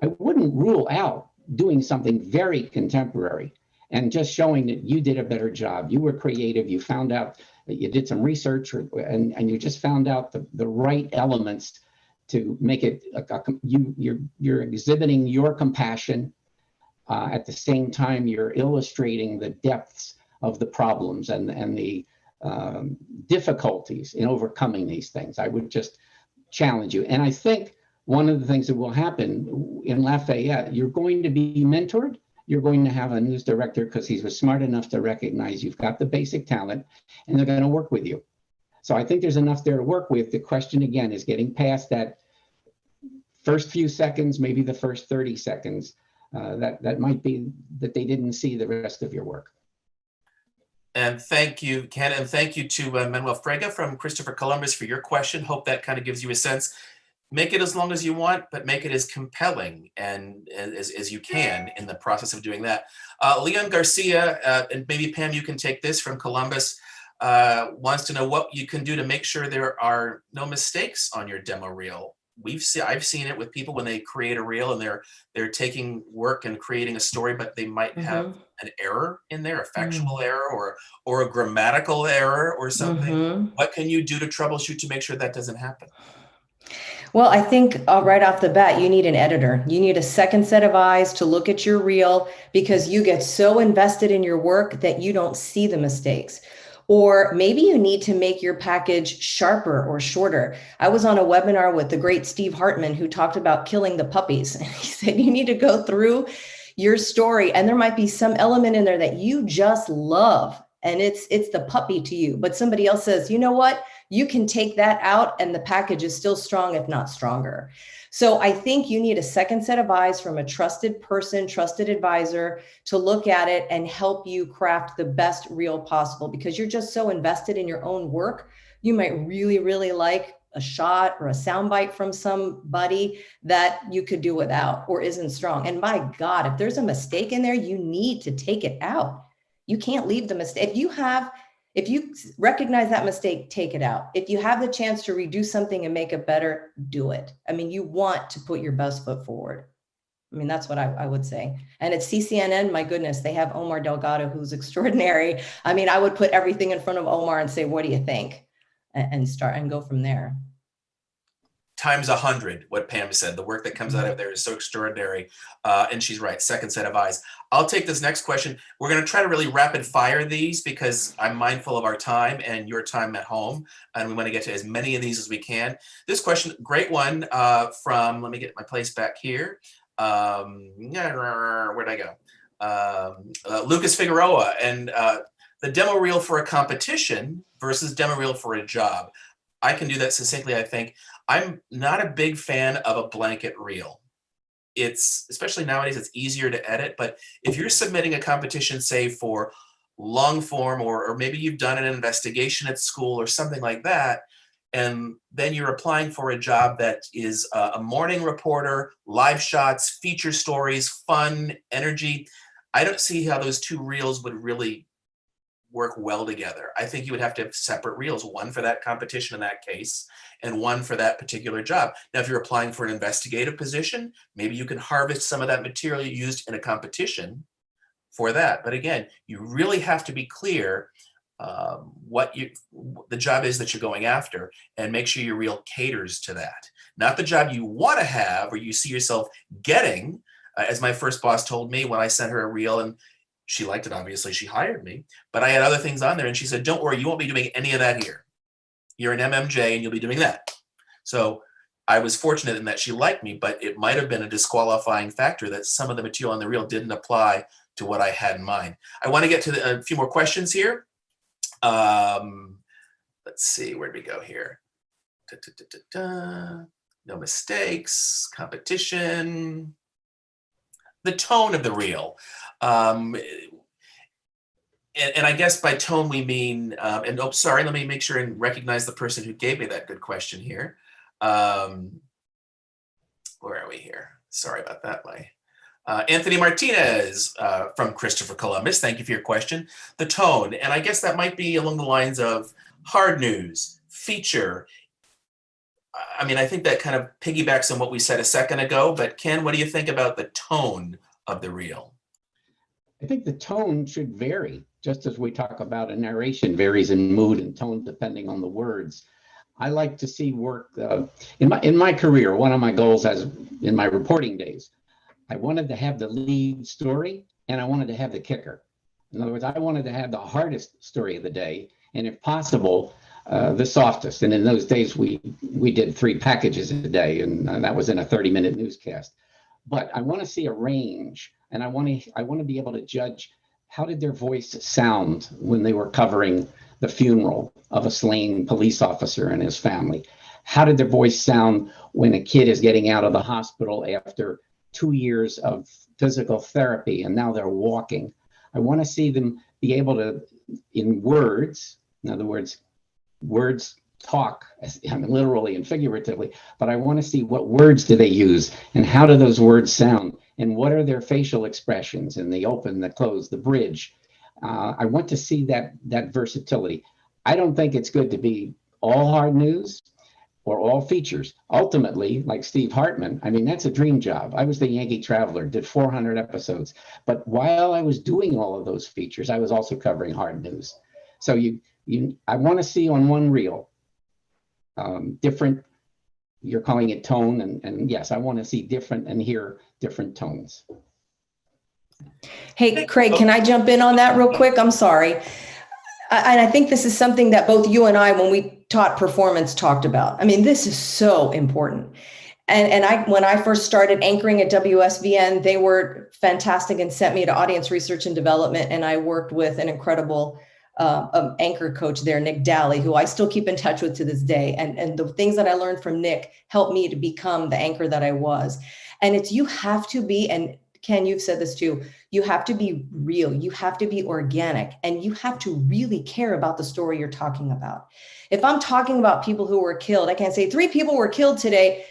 rule out doing something very contemporary and just showing that you did a better job. You were creative. You found out that you did some research, and you just found out the right elements to make it. You're exhibiting your compassion. At the same time, you're illustrating the depths of the problems and the difficulties in overcoming these things. I would just challenge you. And I think one of the things that will happen in Lafayette, you're going to be mentored. You're going to have a news director because he was smart enough to recognize you've got the basic talent, and they're going to work with you. So I think there's enough there to work with. The question again is getting past that first few seconds, maybe the first 30 seconds. That might be that they didn't see the rest of your work. And thank you, Ken, and thank you to Manuel Frega from Christopher Columbus for your question. Hope that kind of gives you a sense. Make it as long as you want, but make it as compelling and as you can in the process of doing that. Leon Garcia, and maybe Pam, you can take this from Columbus, wants to know what you can do to make sure there are no mistakes on your demo reel. I've seen it with people when they create a reel and they're taking work and creating a story, but they might have an error in there, a factual error or a grammatical error or something. What can you do to troubleshoot to make sure that doesn't happen? Well, I think right off the bat, you need an editor. You need a second set of eyes to look at your reel because you get so invested in your work that you don't see the mistakes. Or maybe you need to make your package sharper or shorter. I was on a webinar with the great Steve Hartman who talked about killing the puppies. He said you need to go through your story and there might be some element in there that you just love and it's the puppy to you, but somebody else says, you know what? You can take that out and the package is still strong, if not stronger. So I think you need a second set of eyes from a trusted person, trusted advisor to look at it and help you craft the best reel possible because you're just so invested in your own work. You might really, really like a shot or a soundbite from somebody that you could do without or isn't strong. And my God, if there's a mistake in there, you need to take it out. You can't leave the mistake. If you recognize that mistake, take it out. If you have the chance to redo something and make it better, do it. I mean, you want to put your best foot forward. I mean, that's what I would say. And at CCNN, my goodness, they have Omar Delgado, who's extraordinary. I mean, I would put everything in front of Omar and say, what do you think? And start and go from there. Times 100, what Pam said. The work that comes out of there is so extraordinary. And she's right, second set of eyes. I'll take this next question. We're going to try to really rapid fire these because I'm mindful of our time and your time at home. And we want to get to as many of these as we can. This question, great one from, let me get my place back here. Where'd I go? Lucas Figueroa and the demo reel for a competition versus demo reel for a job. I can do that succinctly, I think. I'm not a big fan of a blanket reel. It's, especially nowadays, it's easier to edit, but if you're submitting a competition, say for long form, or maybe you've done an investigation at school or something like that, and then you're applying for a job that is a morning reporter, live shots, feature stories, fun, energy. I don't see how those two reels would really work well together. I think you would have to have separate reels, one for that competition in that case, and one for that particular job. Now, if you're applying for an investigative position, maybe you can harvest some of that material you used in a competition for that. But again, you really have to be clear what the job is that you're going after, and make sure your reel caters to that. Not the job you want to have or you see yourself getting, as my first boss told me when I sent her a reel, and she liked it, obviously, she hired me, but I had other things on there, and she said, don't worry, you won't be doing any of that here. You're an MMJ and you'll be doing that. So I was fortunate in that she liked me, but it might have been a disqualifying factor that some of the material on the reel didn't apply to what I had in mind. I want to get to a few more questions here. Let's see, where'd we go here? No mistakes, competition, the tone of the reel. And I guess by tone we mean, sorry, let me make sure and recognize the person who gave me that good question here. Where are we here? Sorry about that, Anthony Martinez from Christopher Columbus. Thank you for your question. The tone, and I guess that might be along the lines of hard news, feature. I mean, I think that kind of piggybacks on what we said a second ago, but Ken, what do you think about the tone of the reel? I think the tone should vary, just as we talk about a narration varies in mood and tone depending on the words. I like to see work in my career. One of my goals, as in my reporting days, I wanted to have the lead story and I wanted to have the kicker. In other words, I wanted to have the hardest story of the day, and if possible, the softest. And in those days, we did 3 packages a day, and that was in a 30-minute newscast. But I want to see a range, and I want to be able to judge how did their voice sound when they were covering the funeral of a slain police officer and his family. How did their voice sound when a kid is getting out of the hospital after 2 years of physical therapy and now they're walking? I want to see them be able to, in words, in other words, words talk, I mean, literally and figuratively, but I want to see what words do they use and how do those words sound and what are their facial expressions in the open, the close, the bridge. I want to see that versatility. I don't think it's good to be all hard news or all features. Ultimately, like Steve Hartman, I mean, that's a dream job. I was the Yankee Traveler, did 400 episodes. But while I was doing all of those features, I was also covering hard news. So I want to see on one reel different, you're calling it tone, and yes, I want to see different and hear different tones. Hey, Craig, can I jump in on that real quick? I'm sorry. And I think this is something that both you and I, when we taught performance, talked about. I mean, this is so important. And when I first started anchoring at WSVN, they were fantastic and sent me to audience research and development. And I worked with an incredible anchor coach there, Nick Daly, who I still keep in touch with to this day. And the things that I learned from Nick helped me to become the anchor that I was. And you have to be, and Ken, you've said this too, you have to be real, you have to be organic, and you have to really care about the story you're talking about. If I'm talking about people who were killed, I can't say 3 people were killed today.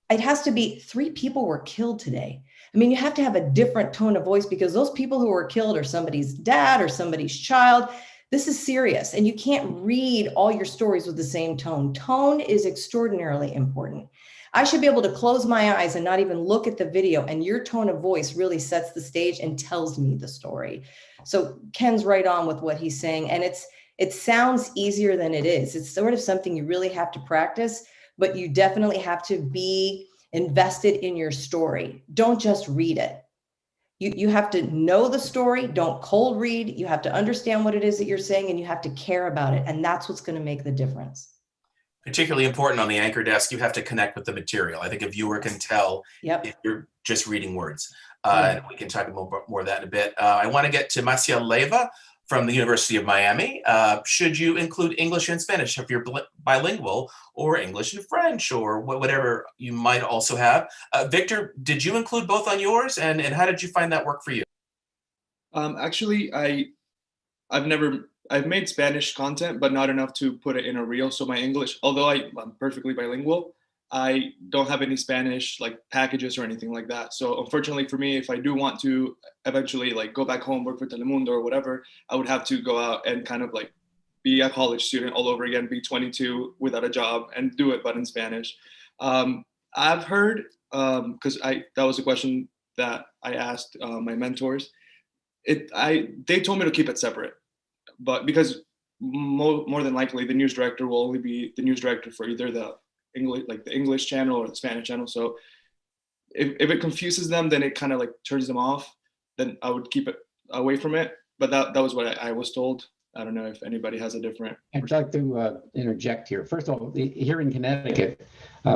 It has to be 3 people were killed today. I mean, you have to have a different tone of voice because those people who were killed are somebody's dad or somebody's child. This is serious, and you can't read all your stories with the same tone. Tone is extraordinarily important. I should be able to close my eyes and not even look at the video, and your tone of voice really sets the stage and tells me the story. So Ken's right on with what he's saying, and it sounds easier than it is. It's sort of something you really have to practice, but you definitely have to be invested in your story. Don't just read it. You have to know the story. Don't cold read. You have to understand what it is that you're saying, and you have to care about it, and that's what's going to make the difference. Particularly important on the anchor desk, you have to connect with the material. I think a viewer can tell if you're just reading words. And we can talk more of that in a bit. I want to get to Maciel Leiva from the University of Miami. Should you include English and Spanish if you're bilingual, or English and French, or whatever you might also have? Victor, did you include both on yours? And how did you find that work for you? Actually, I've never I've made Spanish content, but not enough to put it in a reel. So my English, although I'm perfectly bilingual, I don't have any Spanish like packages or anything like that. So unfortunately for me, if I do want to eventually like go back home, work for Telemundo or whatever, I would have to go out and kind of like be a college student all over again, be 22 without a job and do it, but in Spanish. I've heard, because that was a question that I asked my mentors. They told me to keep it separate, but because more than likely the news director will only be the news director for either the English channel or the Spanish channel. So if it confuses them, then it kind of like turns them off. Then I would keep it away from it. But that was what I was told. I don't know if anybody has a different. I'd like to interject here. First of all, here in Connecticut,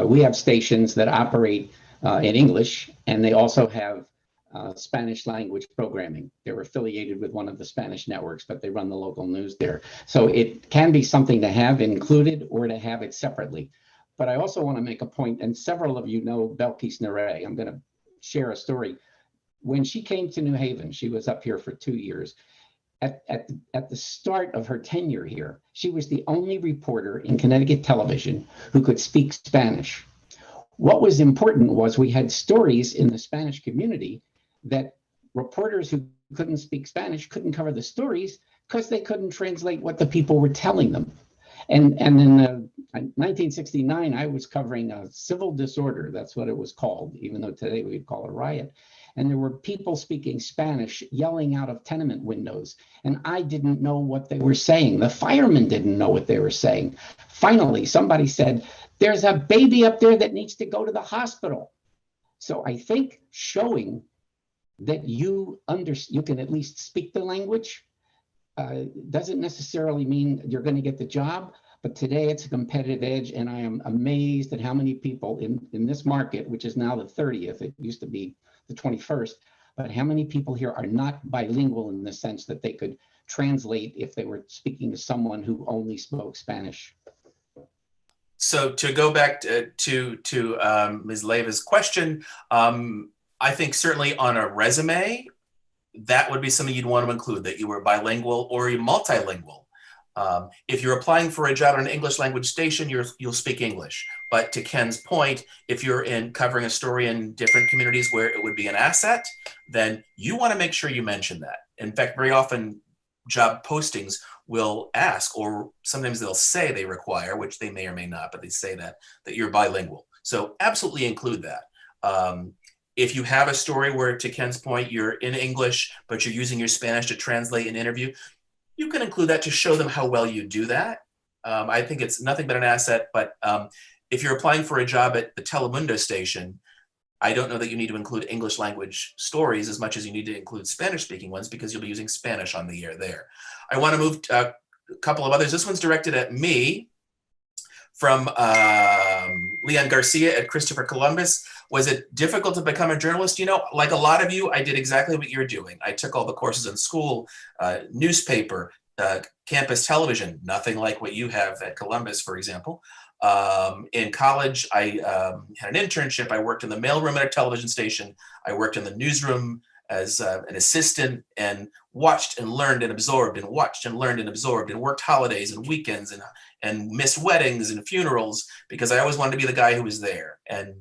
we have stations that operate in English, and they also have Spanish language programming. They're affiliated with one of the Spanish networks, but they run the local news there. So it can be something to have included or to have it separately. But I also want to make a point, and several of you know Belkis Nere. I'm going to share a story. When she came to New Haven, she was up here for 2 years. At the start of her tenure here, she was the only reporter in Connecticut television who could speak Spanish. What was important was we had stories in the Spanish community that reporters who couldn't speak Spanish couldn't cover the stories because they couldn't translate what the people were telling them. And in 1969, I was covering a civil disorder. That's what it was called, even though today we'd call it a riot. And there were people speaking Spanish yelling out of tenement windows. And I didn't know what they were saying. The firemen didn't know what they were saying. Finally, somebody said, "There's a baby up there that needs to go to the hospital." So I think showing that you can at least speak the language doesn't necessarily mean you're going to get the job. But today it's a competitive edge. And I am amazed at how many people in this market, which is now the 30th, it used to be the 21st, but how many people here are not bilingual in the sense that they could translate if they were speaking to someone who only spoke Spanish? So to go back to Ms. Leva's question, I think certainly on a resume, that would be something you'd want to include, that you were bilingual or multilingual. If you're applying for a job at an English language station, you'll speak English. But to Ken's point, if you're covering a story in different communities where it would be an asset, then you want to make sure you mention that. In fact, very often job postings will ask, or sometimes they'll say they require, which they may or may not, but they say that you're bilingual. So absolutely include that. If you have a story where, to Ken's point, you're in English, but you're using your Spanish to translate an interview, you can include that to show them how well you do that. I think it's nothing but an asset, but if you're applying for a job at the Telemundo station, I don't know that you need to include English language stories as much as you need to include Spanish speaking ones, because you'll be using Spanish on the air there. I want to move to a couple of others. This one's directed at me from Leon Garcia at Christopher Columbus. Was it difficult to become a journalist? You know, like a lot of you, I did exactly what you're doing. I took all the courses in school, newspaper, campus television, nothing like what you have at Columbus, for example. In college, I had an internship. I worked in the mailroom at a television station. I worked in the newsroom as an assistant, and watched and learned and absorbed, and watched and learned and absorbed, and worked holidays and weekends and missed weddings and funerals because I always wanted to be the guy who was there. And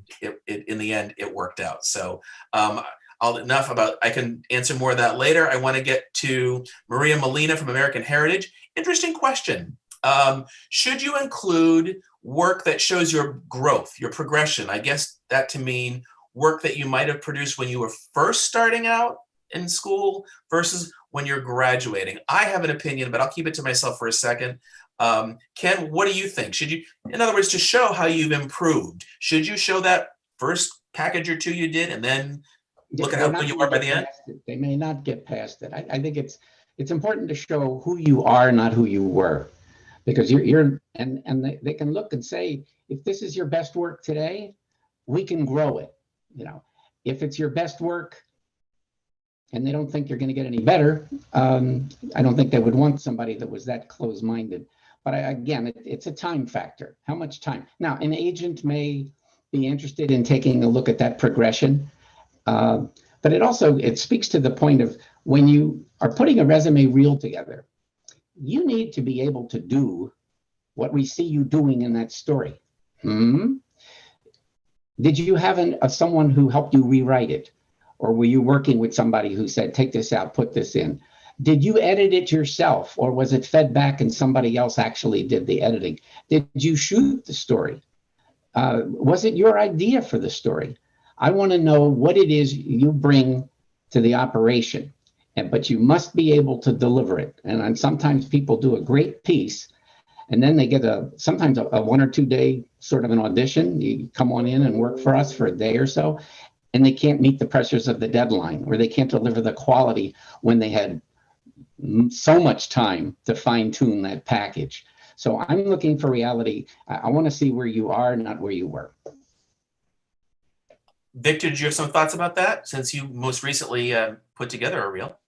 in the end, it worked out. So I can answer more of that later. I want to get to Maria Molina from American Heritage. Interesting question. Should you include work that shows your growth, your progression? I guess that to mean work that you might have produced when you were first starting out in school versus when you're graduating. I have an opinion, but I'll keep it to myself for a second. Ken, what do you think? Should you, in other words, to show how you've improved, should you show that first package or two you did and then look at how good you are by the end? They may not get past it. I think it's important to show who you are, not who you were, because they can look and say, if this is your best work today, we can grow it. You know, if it's your best work and they don't think you're going to get any better, I don't think they would want somebody that was that close-minded. But again, it's a time factor. How much time? Now, an agent may be interested in taking a look at that progression, but it speaks to the point of when you are putting a resume reel together, you need to be able to do what we see you doing in that story. Did you have someone who helped you rewrite it? Or were you working with somebody who said, take this out, put this in? Did you edit it yourself, or was it fed back and somebody else actually did the editing? Did you shoot the story? Was it your idea for the story? I want to know what it is you bring to the operation, but you must be able to deliver it. And sometimes people do a great piece, and then they get sometimes a 1 or 2 day sort of an audition. You come on in and work for us for a day or so, and they can't meet the pressures of the deadline, or they can't deliver the quality when they had so much time to fine tune that package. So I'm looking for reality. I want to see where you are, not where you were. Victor, do you have some thoughts about that, since you most recently put together a reel?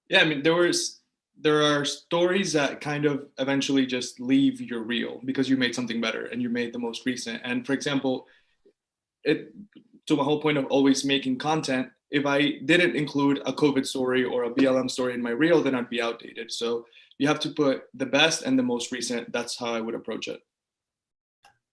Yeah, I mean, there are stories that kind of eventually just leave your reel because you made something better and you made the most recent. And for example, to my whole point of always making content, if I didn't include a COVID story or a BLM story in my reel, then I'd be outdated. So you have to put the best and the most recent. That's how I would approach it.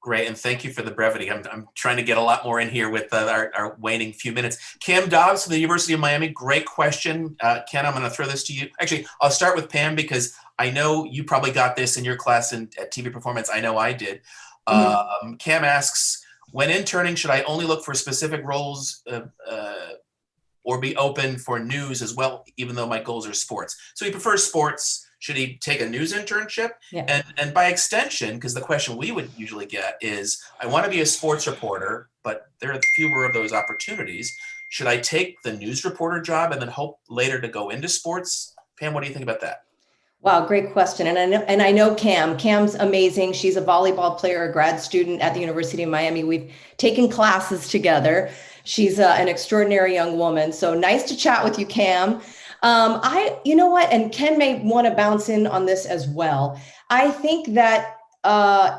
Great, and thank you for the brevity. I'm trying to get a lot more in here with our waning few minutes. Cam Dobbs from the University of Miami, great question. Ken, I'm going to throw this to you. Actually, I'll start with Pam because I know you probably got this in your class at TV Performance. I know I did. Cam asks, when interning, should I only look for specific roles or be open for news as well, even though my goals are sports? So he prefers sports. Should he take a news internship? Yeah. And by extension, because the question we would usually get is, I want to be a sports reporter, but there are fewer of those opportunities. Should I take the news reporter job and then hope later to go into sports? Pam, what do you think about that? Wow, great question. And I know Cam. Cam's amazing. She's a volleyball player, a grad student at the University of Miami. We've taken classes together. She's an extraordinary young woman. So nice to chat with you, Cam. You know what? And Ken may want to bounce in on this as well. I think that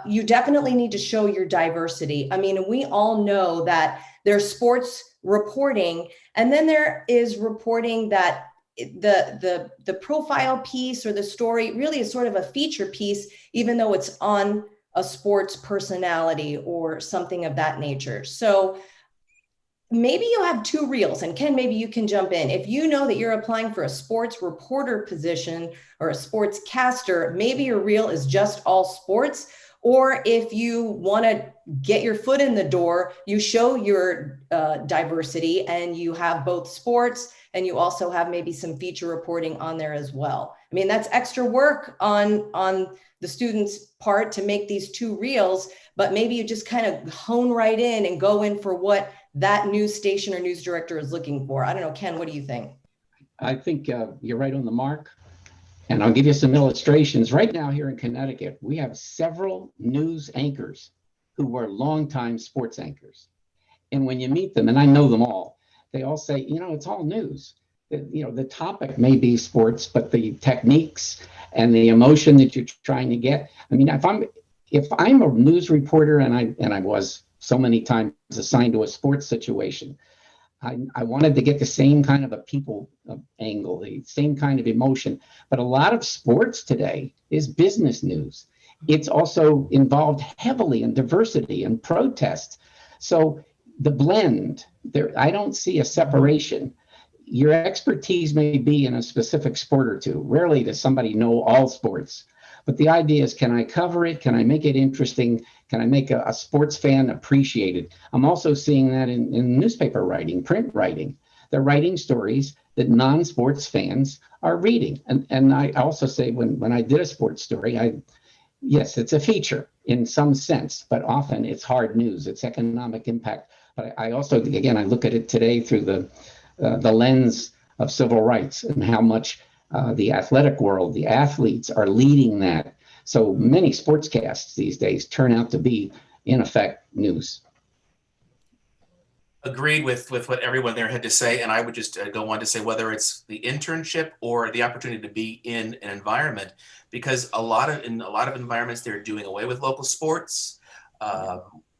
you definitely need to show your diversity. I mean, we all know that there's sports reporting, and then there is reporting that the profile piece or the story really is sort of a feature piece, even though it's on a sports personality or something of that nature. So maybe you have two reels, and Ken, maybe you can jump in. If you know that you're applying for a sports reporter position or a sports caster, maybe your reel is just all sports. Or if you want to get your foot in the door, you show your diversity and you have both sports and you also have maybe some feature reporting on there as well. I mean, that's extra work on the student's part to make these two reels, but maybe you just kind of hone right in and go in for what that news station or news director is looking for. I don't know, Ken, what do you think? I think you're right on the mark. And I'll give you some illustrations. Right now here in Connecticut, we have several news anchors who were longtime sports anchors. And when you meet them, and I know them all, they all say, you know, it's all news. The topic may be sports, but the techniques and the emotion that you're trying to get. I mean, if I'm a news reporter, and I was so many times assigned to a sports situation, I wanted to get the same kind of a people angle, the same kind of emotion. But a lot of sports today is business news. It's also involved heavily in diversity and protest. So the blend, I don't see a separation. Your expertise may be in a specific sport or two. Rarely does somebody know all sports. But the idea is, can I cover it? Can I make it interesting? Can I make a sports fan appreciate it? I'm also seeing that in newspaper writing, print writing. They're writing stories that non-sports fans are reading. And I also say when I did a sports story, yes, it's a feature in some sense, but often it's hard news, it's economic impact. But I also, again, I look at it today through the lens of civil rights and how much the athletic world, the athletes are leading that. So many sportscasts these days turn out to be, in effect, news. Agreed with what everyone there had to say. And I would just go on to say, whether it's the internship or the opportunity to be in an environment, because in a lot of environments, they're doing away with local sports.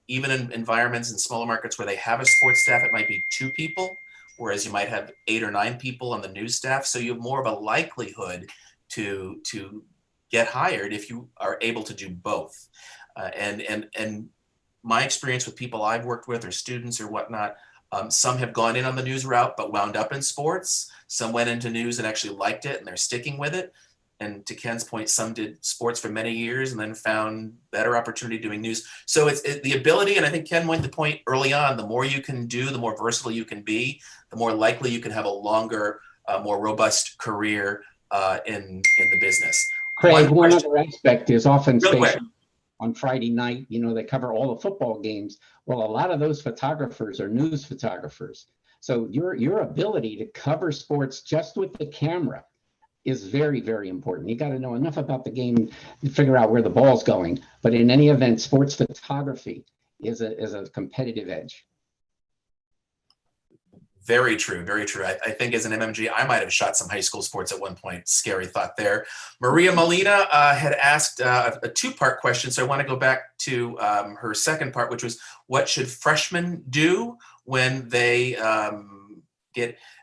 Even in environments in smaller markets where they have a sports staff, it might be 2 people, whereas you might have 8 or 9 people on the news staff. So you have more of a likelihood to get hired if you are able to do both. And my experience with people I've worked with or students or whatnot, some have gone in on the news route but wound up in sports. Some went into news and actually liked it and they're sticking with it. And to Ken's point, some did sports for many years and then found better opportunity doing news. So it's the ability, and I think Ken went the point early on, the more you can do, the more versatile you can be, the more likely you can have a longer, more robust career in the business. Craig, one other aspect is often Real quick. station on Friday night, they cover all the football games. Well, a lot of those photographers are news photographers. So your ability to cover sports just with the camera is very, very important. You got to know enough about the game to figure out where the ball's going. But in any event, sports photography is a competitive edge. Very true, very true. I think as an MMG, I might have shot some high school sports at one point. Scary thought there. Maria Molina had asked a two-part question, so I want to go back to her second part, which was, what should freshmen do when they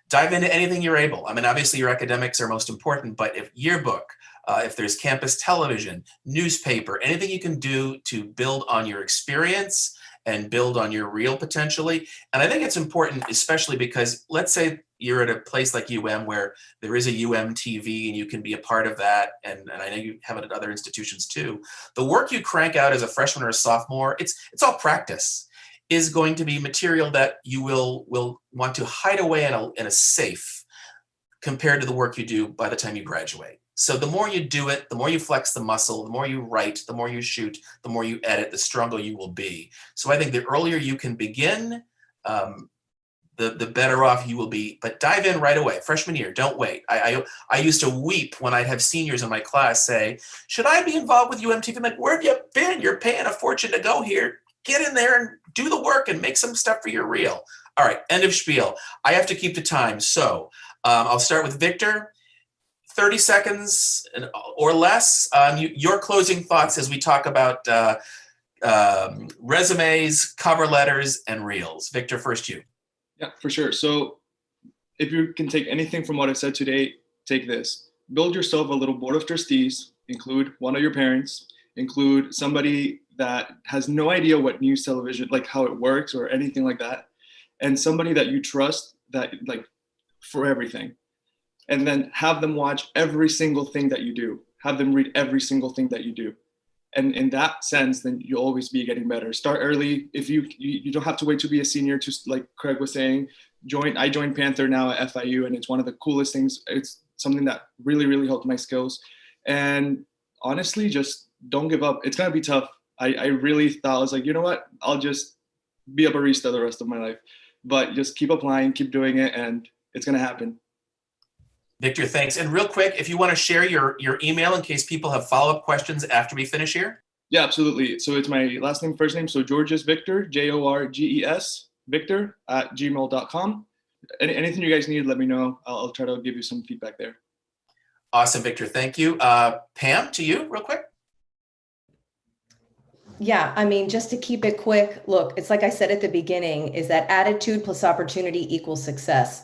dive into anything you're able? I mean, obviously your academics are most important, but if yearbook, if there's campus television, newspaper, anything you can do to build on your experience and build on your reel potentially. And I think it's important, especially because let's say you're at a place like UM where there is a UM TV and you can be a part of that. And I know you have it at other institutions too. The work you crank out as a freshman or a sophomore, it's all practice, is going to be material that you will want to hide away in a safe compared to the work you do by the time you graduate. So the more you do it, the more you flex the muscle, the more you write, the more you shoot, the more you edit, the stronger you will be. So I think the earlier you can begin, the better off you will be. But dive in right away. Freshman year, don't wait. I used to weep when I'd have seniors in my class say, should I be involved with UMTV? I'm like, where have you been? You're paying a fortune to go here. Get in there and do the work and make some stuff for your reel. All right, end of spiel. I have to keep the time. So I'll start with Victor. 30 seconds or less. Your closing thoughts as we talk about resumes, cover letters, and reels. Victor, first you. Yeah, for sure. So if you can take anything from what I've said today, take this. Build yourself a little board of trustees, include one of your parents, include somebody that has no idea what news television, like how it works or anything like that, and somebody that you trust that like for everything. And then have them watch every single thing that you do. Have them read every single thing that you do. And in that sense, then you'll always be getting better. Start early. If you don't have to wait to be a senior to, like Craig was saying, I joined Panther now at FIU, and it's one of the coolest things. It's something that really, really helped my skills. And honestly, just don't give up. It's gonna be tough. I really thought, I was like, you know what? I'll just be a barista the rest of my life. But just keep applying, keep doing it, and it's gonna happen. Victor, thanks. And real quick, if you want to share your email in case people have follow-up questions after we finish here. Yeah, absolutely. So it's my last name, first name. So Georges Victor, Jorges, Victor @gmail.com. Anything you guys need, let me know. I'll try to give you some feedback there. Awesome, Victor. Thank you. Pam, to you real quick. Yeah, I mean, just to keep it quick, look, it's like I said at the beginning, is that attitude plus opportunity equals success.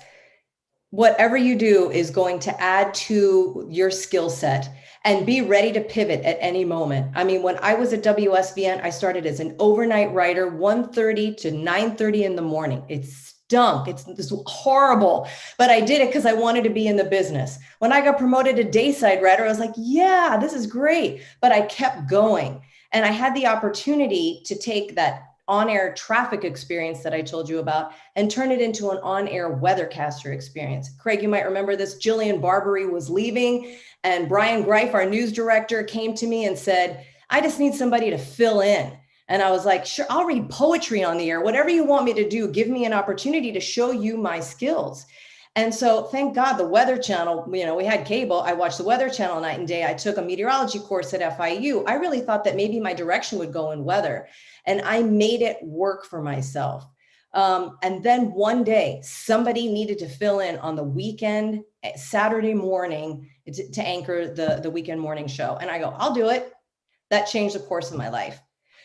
Whatever you do is going to add to your skill set, and be ready to pivot at any moment. I mean, when I was at WSVN, I started as an overnight writer, 1:30 to 9:30 in the morning. It stunk. It's horrible, but I did it because I wanted to be in the business. When I got promoted to dayside writer, I was like, yeah, this is great. But I kept going, and I had the opportunity to take that on-air traffic experience that I told you about and turn it into an on-air weathercaster experience. Craig, you might remember this. Jillian Barbary was leaving, and Brian Greif, our news director, came to me and said, I just need somebody to fill in. And I was like, sure, I'll read poetry on the air. Whatever you want me to do, give me an opportunity to show you my skills. And so thank God the Weather Channel, we had cable. I watched the Weather Channel night and day. I took a meteorology course at FIU. I really thought that maybe my direction would go in weather, and I made it work for myself. And then one day somebody needed to fill in on the weekend, Saturday morning to anchor the weekend morning show. And I go, I'll do it. That changed the course of my life.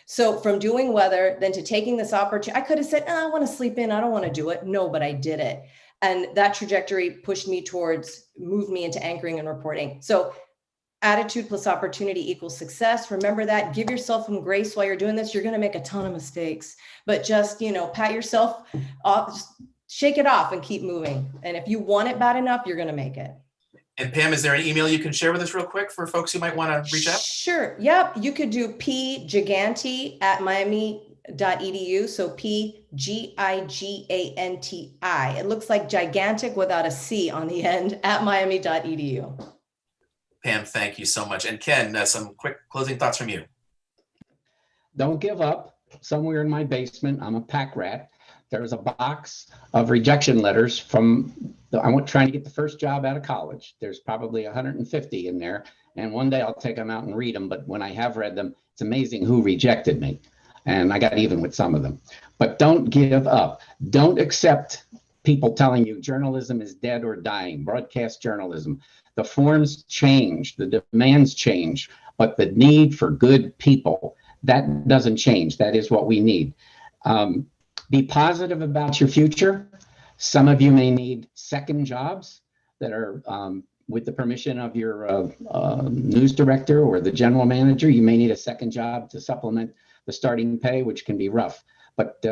So from doing weather, then to taking this opportunity, I could have said, I want to sleep in. I don't want to do it. No, but I did it. And that trajectory moved me into anchoring and reporting. So Attitude plus opportunity equals success. Remember that. Give yourself some grace while you're doing this. You're going to make a ton of mistakes, but just, pat yourself off, just shake it off and keep moving. And if you want it bad enough, you're going to make it. And Pam, is there an email you can share with us real quick for folks who might want to reach out? Sure. Yep. You could do pgiganti@miami.edu. So PGIGANTI. It looks like gigantic without a C on the end at miami.edu. Pam, thank you so much. And Ken, some quick closing thoughts from you. Don't give up. Somewhere in my basement, I'm a pack rat. There's a box of rejection letters from trying to get the first job out of college. There's probably 150 in there. And one day I'll take them out and read them. But when I have read them, it's amazing who rejected me. And I got even with some of them. But don't give up. Don't accept people telling you journalism is dead or dying, broadcast journalism. The forms change, the demands change, but the need for good people, that doesn't change. That is what we need. Be positive about your future. Some of you may need second jobs that are with the permission of your news director or the general manager. You may need a second job to supplement the starting pay, which can be rough. But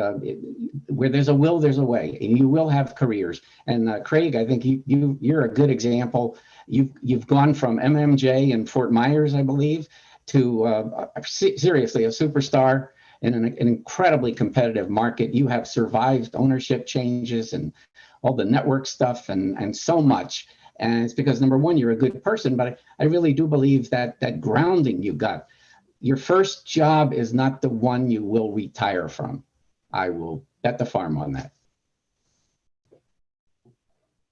where there's a will, there's a way, and you will have careers. And Craig, I think you're a good example. You've gone from MMJ in Fort Myers, I believe, to seriously a superstar in an incredibly competitive market. You have survived ownership changes and all the network stuff and so much. And it's because, number one, you're a good person, but I really do believe that grounding you got. Your first job is not the one you will retire from. I will bet the farm on that.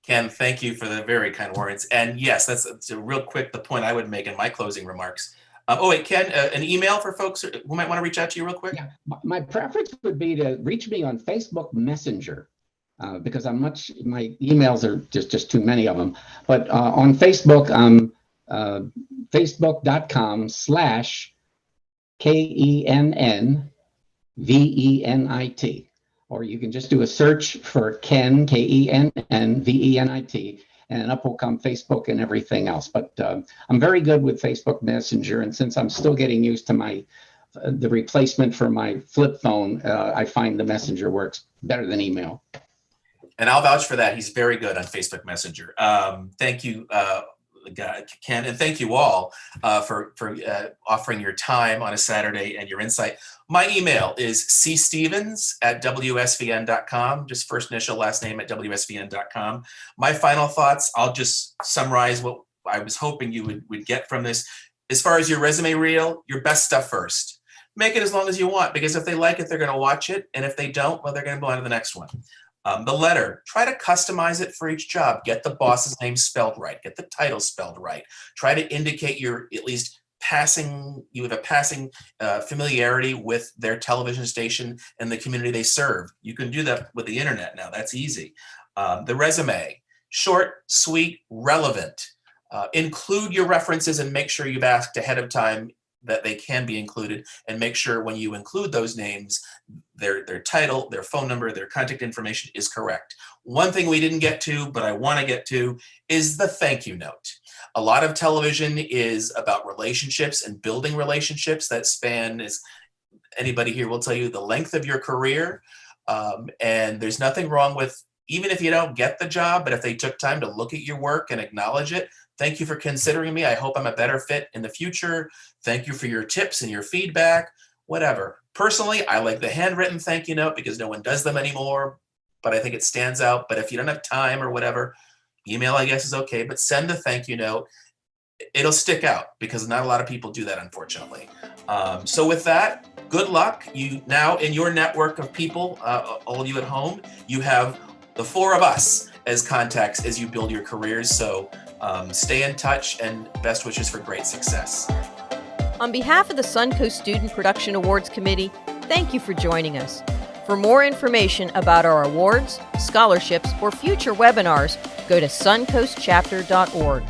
Ken, thank you for the very kind words. And yes, that's real quick the point I would make in my closing remarks. Ken, an email for folks who might want to reach out to you real quick? Yeah, my preference would be to reach me on Facebook Messenger because my emails are just too many of them. But on Facebook, facebook.com/KENNVENIT. Or you can just do a search for Ken, KENNVENIT, and up will come Facebook and everything else. But I'm very good with Facebook Messenger, and since I'm still getting used to the replacement for my flip phone, I find the Messenger works better than email. And I'll vouch for that. He's very good on Facebook Messenger. Thank you, Ken, and thank you all for offering your time on a Saturday and your insight. My email is cstevens@wsvn.com, just first initial, last name at wsvn.com. My final thoughts, I'll just summarize what I was hoping you would get from this. As far as your resume reel, your best stuff first. Make it as long as you want, because if they like it, they're going to watch it. And if they don't, well, they're going to go on to the next one. The letter, try to customize it for each job. Get the boss's name spelled right. Get the title spelled right. Try to indicate you have a passing familiarity with their television station and the community they serve. You can do that with the internet now. That's easy. The resume, short, sweet, relevant. Include your references and make sure you've asked ahead of time that they can be included, and make sure when you include those names, their title, their phone number, their contact information is correct. One thing we didn't get to, but I want to get to, is the thank you note. A lot of television is about relationships and building relationships that span, as anybody here will tell you, the length of your career. And there's nothing wrong with, even if you don't get the job, but if they took time to look at your work and acknowledge it, thank you for considering me. I hope I'm a better fit in the future. Thank you for your tips and your feedback, whatever. Personally, I like the handwritten thank you note because no one does them anymore, but I think it stands out. But if you don't have time or whatever, email, I guess, is okay, but send the thank you note. It'll stick out because not a lot of people do that, unfortunately. So with that, good luck. You now, in your network of people, all of you at home, you have the four of us as contacts as you build your careers. So stay in touch, and best wishes for great success. On behalf of the Suncoast Student Production Awards Committee, thank you for joining us. For more information about our awards, scholarships, or future webinars, go to suncoastchapter.org.